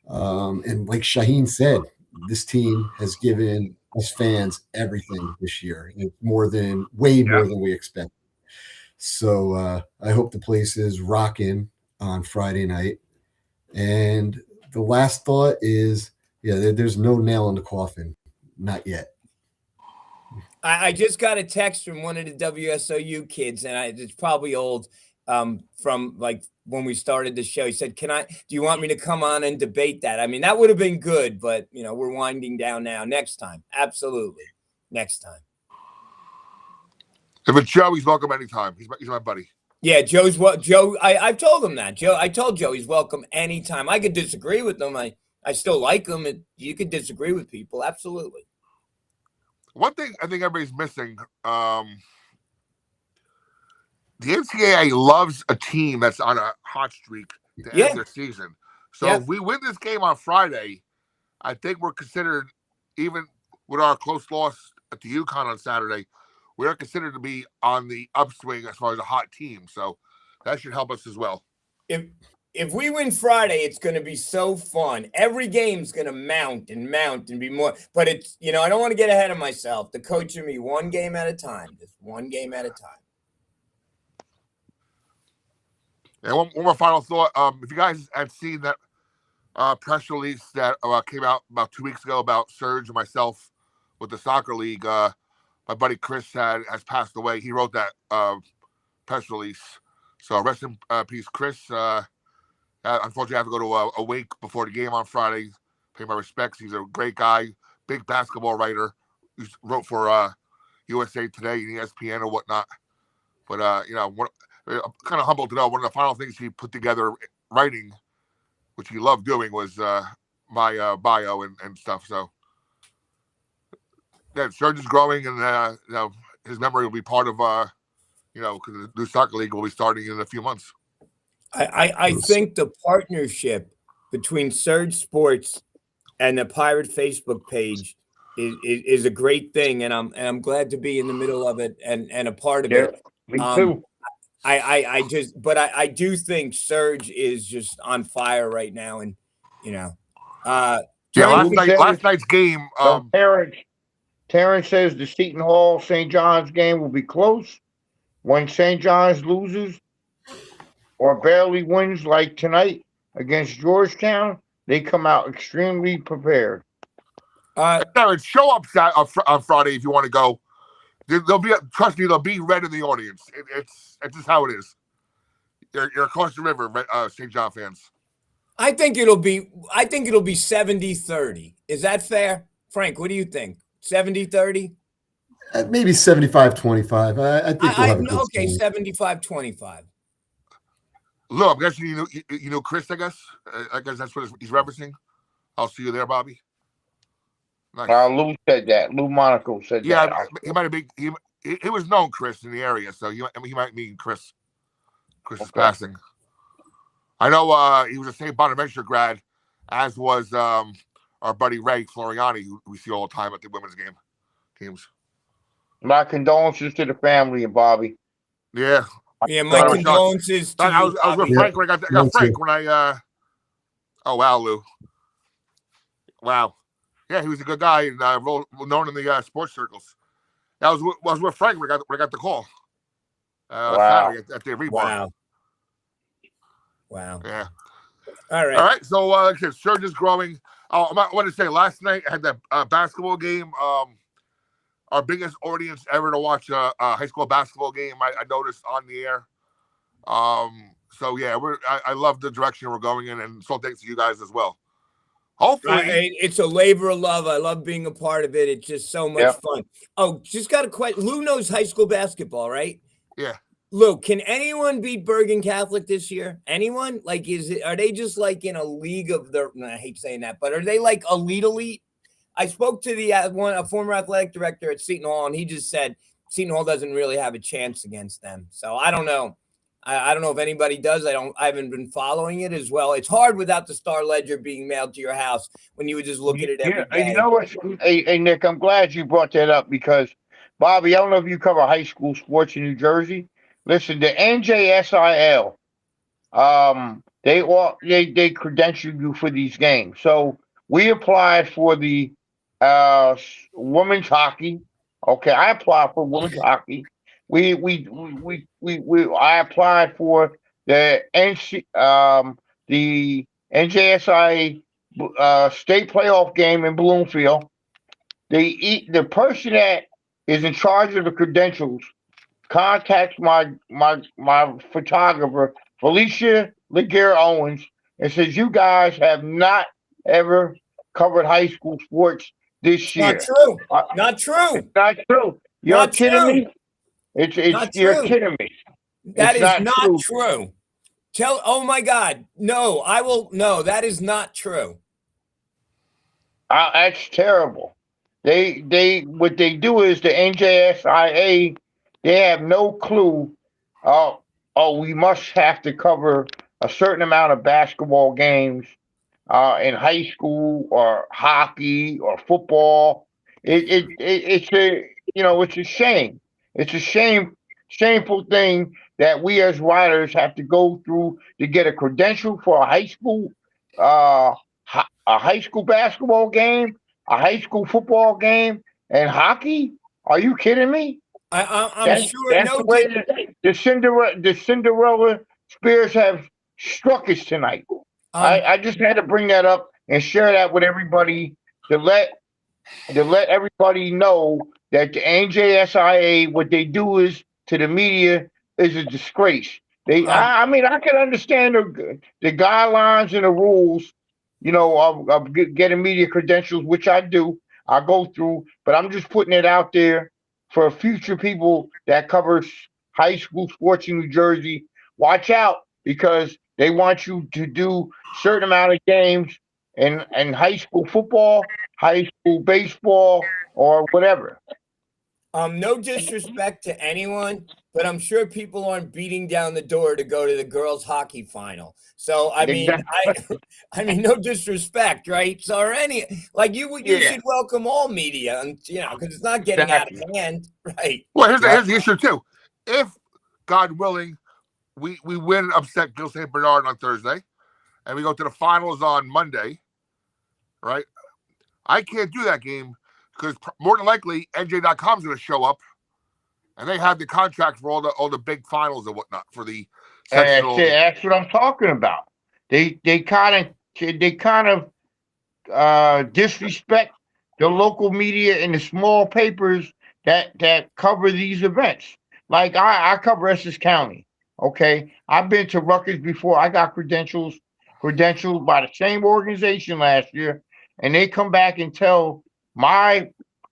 And like Shaheen said, this team has given us fans everything this year. It's way more than we expected. So I hope the place is rocking on Friday night. And the last thought is, there's no nail in the coffin. Not yet. I just got a text from one of the WSOU kids, and it's probably old, from like when we started the show. He said, do you want me to come on and debate that? I mean, that would have been good, but we're winding down now. Next time. Absolutely. Next time. If it's Joe, he's welcome anytime. He's my buddy. Yeah, Joe, I've told him that. I told Joe he's welcome anytime. I could disagree with him. I still like him. You could disagree with people. Absolutely. One thing I think everybody's missing, the NCAA loves a team that's on a hot streak to end their season. So if we win this game on Friday, I think we're considered, even with our close loss at the UConn on Saturday, we are considered to be on the upswing as far as a hot team. So that should help us as well. If we win Friday, it's going to be so fun. Every game's going to mount and be more. But it's, I don't want to get ahead of myself. The coach and me, one game at a time. Just one game at a time. And one more final thought. If you guys had seen that press release that came out about 2 weeks ago about Serge and myself with the soccer league, my buddy Chris has passed away. He wrote that press release. So rest in peace, Chris. Unfortunately, I have to go to a wake before the game on Friday. Pay my respects. He's a great guy, big basketball writer. He wrote for USA Today and ESPN or whatnot. But I'm kind of humbled to know one of the final things he put together writing, which he loved doing, was my bio and stuff. So Serge is growing, and his memory will be part of because the new soccer league will be starting in a few months. I think the partnership between Surge Sports and the Pirate Facebook page is a great thing, and I'm glad to be in the middle of it and a part of it. Me too. I do think Surge is just on fire right now, and last night's game. Terrence says the Seton Hall St. John's game will be close. When St. John's loses or barely wins like tonight against Georgetown, they come out extremely prepared. Terrence, show up on Friday if you want to go. Trust me, there'll be red in the audience. It's just how it is. You're across the river, St. John fans. I think it'll be 70-30. Is that fair? Frank, what do you think? 70-30? Maybe 75-25. I think we'll have a good okay, 75-25. Look, I'm guessing you know Chris, I guess. I guess that's what he's referencing. I'll see you there, Bobby. Nice. Lou said that. Lou Monaco said that. Yeah, he might have been. He was known Chris in the area, so he might mean Chris. Chris is passing. I know he was a St. Bonaventure grad, as was our buddy Ray Floriani, who we see all the time at the women's teams. My condolences to the family and Bobby. Yeah. Yeah, my condolences to I was with Frank when I got Frank when I oh wow, Lou. Wow. Yeah, he was a good guy and known in the sports circles. I was with Frank when I got the call. Wow. Saturday at the rebar. Wow. Wow. Yeah. All right. All right. So, surge is growing. Oh, I want to say last night I had that basketball game. Our biggest audience ever to watch a high school basketball game. I noticed on the air. So yeah, I love the direction we're going in, and so thanks to you guys as well. Hopefully, It's a labor of love. I love being a part of it. It's just so much fun. Oh, just got a question. Lou knows high school basketball, right? Yeah. Lou, can anyone beat Bergen Catholic this year? Anyone? Like, are they just like in a league of their? I hate saying that, but are they like elite? I spoke to a former athletic director at Seton Hall, and he just said Seton Hall doesn't really have a chance against them. So I don't know. I don't know if anybody does. I haven't been following it as well. It's hard without the Star Ledger being mailed to your house when you would just look at it every day. You know what? Hey, Nick, I'm glad you brought that up because, Bobby, I don't know if you cover high school sports in New Jersey. Listen, the NJSIL, they credential you for these games. So we applied for the women's hockey. Okay, I applied for women's hockey. I applied for the the NJSI state playoff game in Bloomfield. The person that is in charge of the credentials contacts my photographer, Felicia Laguerre Owens, and says, "You guys have not ever covered high school sports this year." Not true. Not true. It's not true. You're Not kidding true. me. It's Not you're true. kidding me. That It's is not true. Oh my God. No, I will. No, that is not true. That's terrible. What they do is the NJSIA, they have no clue. We must have to cover a certain amount of basketball games in high school or hockey or football. It's a shame. It's a shameful thing that we as writers have to go through to get a credential for a high school a high school basketball game, a high school football game, and hockey. Are you kidding me? I'm sure. That's the way the Cinderella Spears have struck us tonight. I just had to bring that up and share that with everybody to let everybody know that the NJSIA, what they do is to the media is a disgrace. I mean, I can understand the guidelines and the rules, of getting media credentials, which I do. I go through, but I'm just putting it out there for future people that cover high school sports in New Jersey. Watch out, because they want you to do certain amount of games in high school football, high school baseball, or whatever. No disrespect to anyone, but I'm sure people aren't beating down the door to go to the girls' hockey final. So I mean, I mean, no disrespect, right? So you should welcome all media, and because it's not getting out of hand, right? Well, here's the issue too. If God willing, we win and upset Gil St. Bernard on Thursday, and we go to the finals on Monday, right? I can't do that game because more than likely NJ.com is going to show up, and they have the contract for all the big finals and whatnot for the sectional. That's what I'm talking about. They kind of disrespect the local media and the small papers that cover these events. Like I cover Essex County. Okay, I've been to Rutgers before. I got credentialed by the same organization last year, and they come back and tell my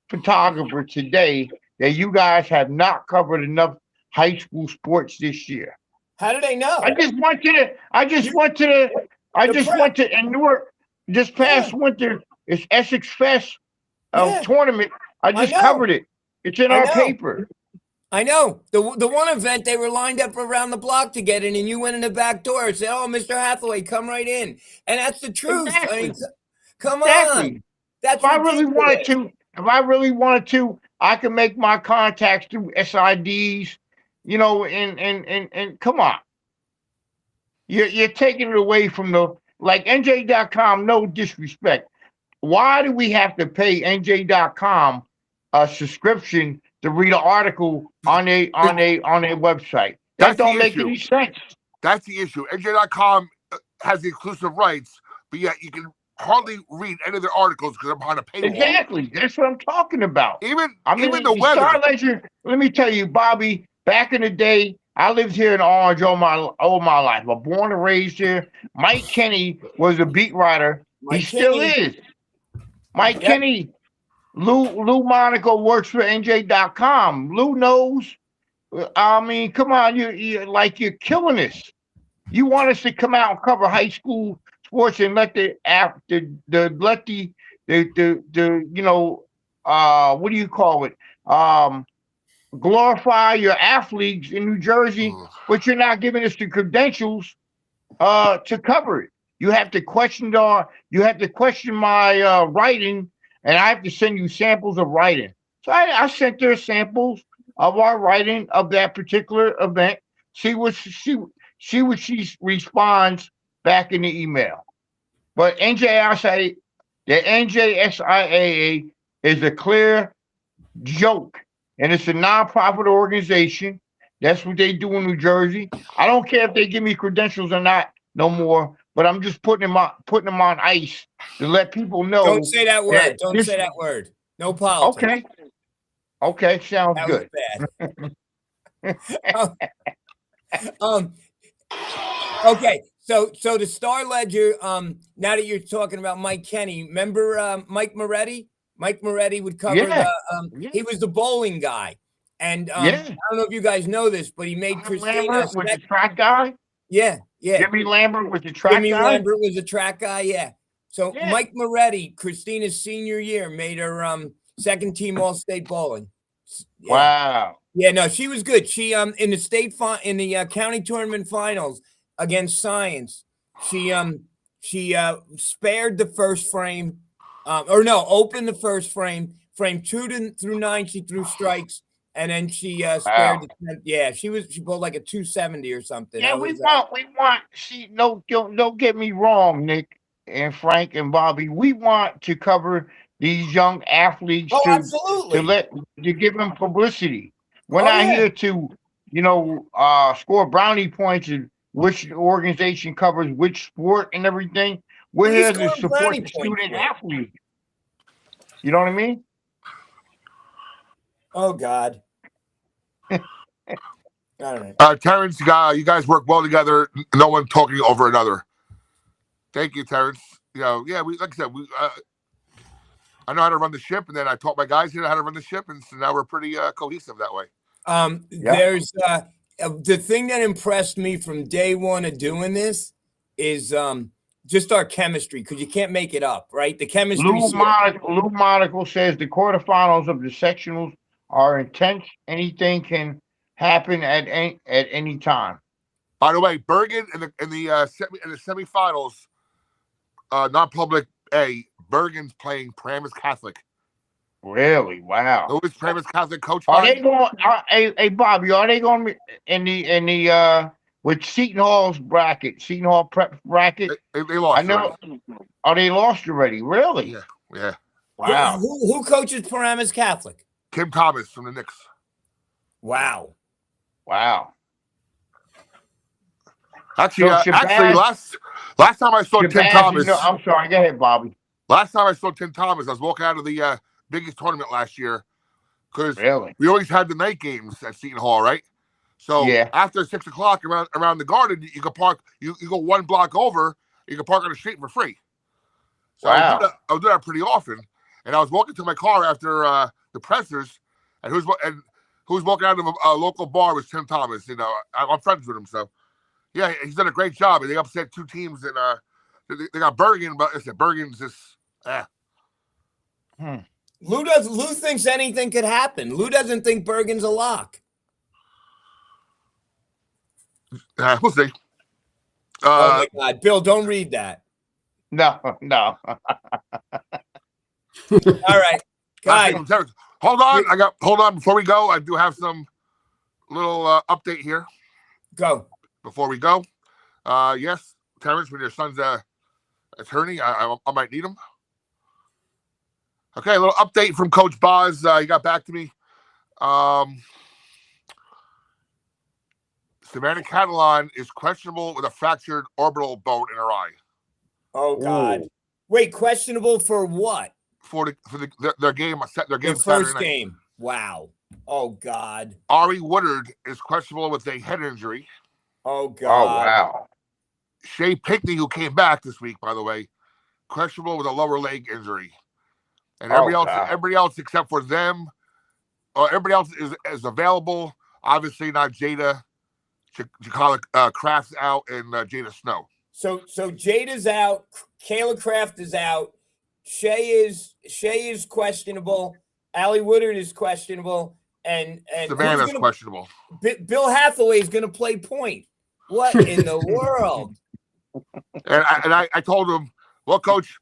photographer today that you guys have not covered enough high school sports this year. How do they know? I just went to Newark this past winter. It's Essex Fest tournament. I just covered it. It's in our paper. I know. The one event, they were lined up around the block to get in, and you went in the back door and said, "Oh, Mr. Hathaway, come right in." And that's the truth. Exactly. I mean, come on. That's if I really wanted to, I could make my contacts through SIDs, and come on. You're taking it away from NJ.com, no disrespect. Why do we have to pay NJ.com a subscription to read an article on a website? That don't make any sense. That's the issue. NJ.com has the exclusive rights, but yet you can hardly read any of their articles because they're behind a paywall. Exactly. That's what I'm talking about. Even the the weather. Star Ledger, let me tell you, Bobby, back in the day, I lived here in Orange all my life. I'm born and raised here. Mike Kenny was a beat writer. He still is. Mike Kenny. Lou Monaco works for NJ.com. Lou knows. I mean, come on, you're killing this. You want us to come out and cover high school sports and let the what do you call it? Glorify your athletes in New Jersey, but you're not giving us the credentials to cover it. You have to question my writing, and I have to send you samples of writing. So I sent her samples of our writing of that particular event. See what she responds back in the email. But the NJSIAA is a clear joke, and it's a nonprofit organization. That's what they do in New Jersey. I don't care if they give me credentials or not no more, but I'm just putting them on ice to let people know. Don't say that word. Don't say that word. No politics. Okay, sounds that good. Was bad. Okay, so the Star Ledger. Now that you're talking about Mike Kenny, remember Mike Moretti? Mike Moretti would cover he was the bowling guy, and I don't know if you guys know this, but he made Christina Lambert was the track guy. Yeah. Jimmy Lambert was the track guy. Jimmy Lambert was the track guy. Yeah. So Mike Moretti, Christina's senior year, made her second team All-State bowling. Yeah. Wow. Yeah, no, she was good. She in the county tournament finals against Science, she spared the first frame, opened the first frame. Frame 2 through 9, she threw strikes, and then she spared the 10th. Yeah, she bowled like a 270 or something. Yeah, we want. See, don't get me wrong, Nick and Frank and Bobby. We want to cover these young athletes to give them publicity. We're not here to, score brownie points and which organization covers which sport and everything. We're here to support the student athlete. You know what I mean? Oh God. All right. Terrence, you guys work well together. No one talking over another. Thank you, Terrence. Like I said, I know how to run the ship, and then I taught my guys here how to run the ship, and so now we're pretty cohesive that way. There's the thing that impressed me from day one of doing this is just our chemistry, because you can't make it up, right? The chemistry. Lou Monaco says the quarterfinals of the sectionals are intense. Anything can happen at any time. By the way, Bergen in the semifinals, non-public A, Bergen's playing Paramus Catholic. Really? Wow. Who is Paramus Catholic coach? Are they going? Hey, Bobby, are they going in the with Seton Hall's bracket, Seton Hall prep bracket? They lost. I know. Oh, they lost already. Really? Yeah. Wow. Who coaches Paramus Catholic? Kim Thomas from the Knicks. Wow. Actually, last time I saw Tim Thomas. I'm sorry. Go ahead, Bobby. Last time I saw Tim Thomas, I was walking out of the biggest tournament last year, because we always had the night games at Seton Hall, right? So after 6 o'clock around the Garden, you can park. You go one block over. You can park on the street for free. So I would do that pretty often. And I was walking to my car after the pressers, and who's walking out of a local bar was Tim Thomas. I'm friends with him, so yeah, he's done a great job. And they upset two teams, and they got Bergen, but I said Bergen's just. Lou thinks anything could happen. Lou doesn't think Bergen's a lock. We'll see. Oh my God, Bill, don't read that. No. All right, guys. Hold on. Before we go, I do have some little update here. Go. Before we go, yes, Terrence, when your son's attorney, I might need him. Okay, a little update from Coach Boz. He got back to me. Savannah Catalan is questionable with a fractured orbital bone in her eye. Oh God! Ooh. Wait, questionable for what? For their game Their Saturday first night. game. Wow. Oh God. Ari Woodard is questionable with a head injury. Oh Oh, God. wow. Shea Pinkney, who came back this week, by the way, questionable with a lower leg injury. And Oh, God. everybody else except for them, everybody else is available. Obviously not Jada. Jakala Kraft's out and Jada Snow. So Jada's out. Kayla Kraft is out. Shea is questionable. Allie Woodard is questionable. And Savannah's questionable. Bill Hathaway is going to play point. What in the world? And I told him, well, Coach,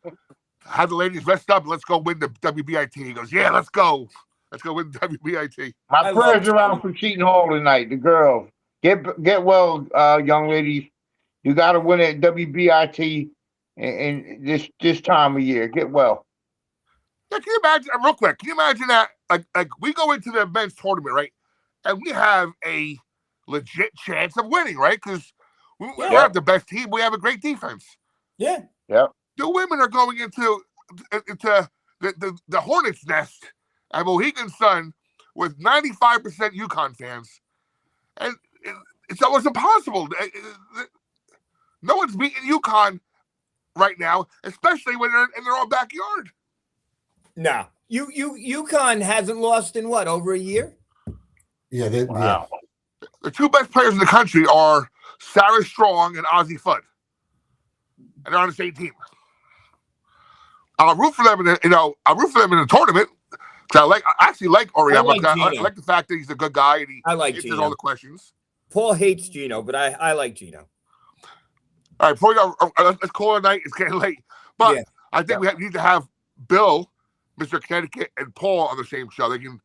have the ladies rest up. Let's go win the WBIT. He goes, yeah, let's go. Let's go win the WBIT. My prayers are out for Seton Hall tonight. The girls. Get well, young ladies. You got to win at WBIT in this time of year. Get well. Yeah, can you imagine, real quick, can you imagine that? Like we go into the men's tournament, right? And we have a legit chance of winning, right? Because we have the best team. We have a great defense. Yeah. Yep. The women are going into the Hornets' nest at Mohegan Sun with 95% UConn fans. And it's almost impossible. No one's beating UConn right now, especially when they're in their own backyard. No. UConn hasn't lost in what, over a year? Yeah, Wow. The two best players in the country are Sarah Strong and Ozzie Fudd. And they're on the same team. I'll root for them in the tournament. Because I actually like Oriama. I like the fact that he's a good guy and he answers all the questions. Paul hates Gino, but I like Gino. All right, before we go, let's call it a night. It's getting late. But I think we need to have Bill, Mr. Connecticut, and Paul on the same show. They can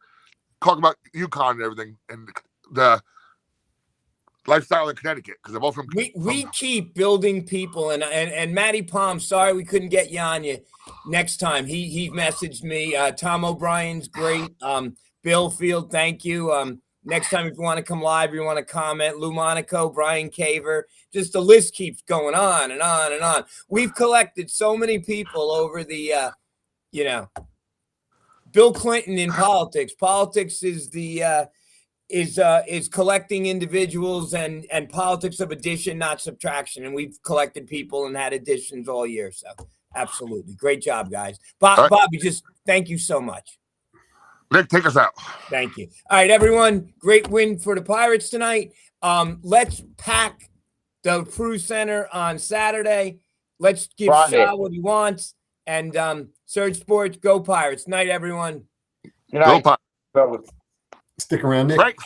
talk about UConn and everything and the lifestyle in Connecticut because they're both from. We keep building people, and Matty Palm. Sorry we couldn't get you on you next time. He messaged me. Tom O'Brien's great. Bill Field, thank you. Next time if you want to come live, you want to comment. Lou Monaco, Brian Caver. Just the list keeps going on and on and on. We've collected so many people over the, Bill Clinton in politics. Politics is the is collecting individuals and politics of addition, not subtraction. And we've collected people and had additions all year. So absolutely. Great job, guys. Bobby, just thank you so much. Nick, take us out. Thank you. All right, everyone. Great win for the Pirates tonight. Let's pack the Crew Center on Saturday. Let's give Sal what he wants. And Surge Sports, go Pirates. Night, everyone. Good night. Go Pirates. Stick around, Nick. Frank,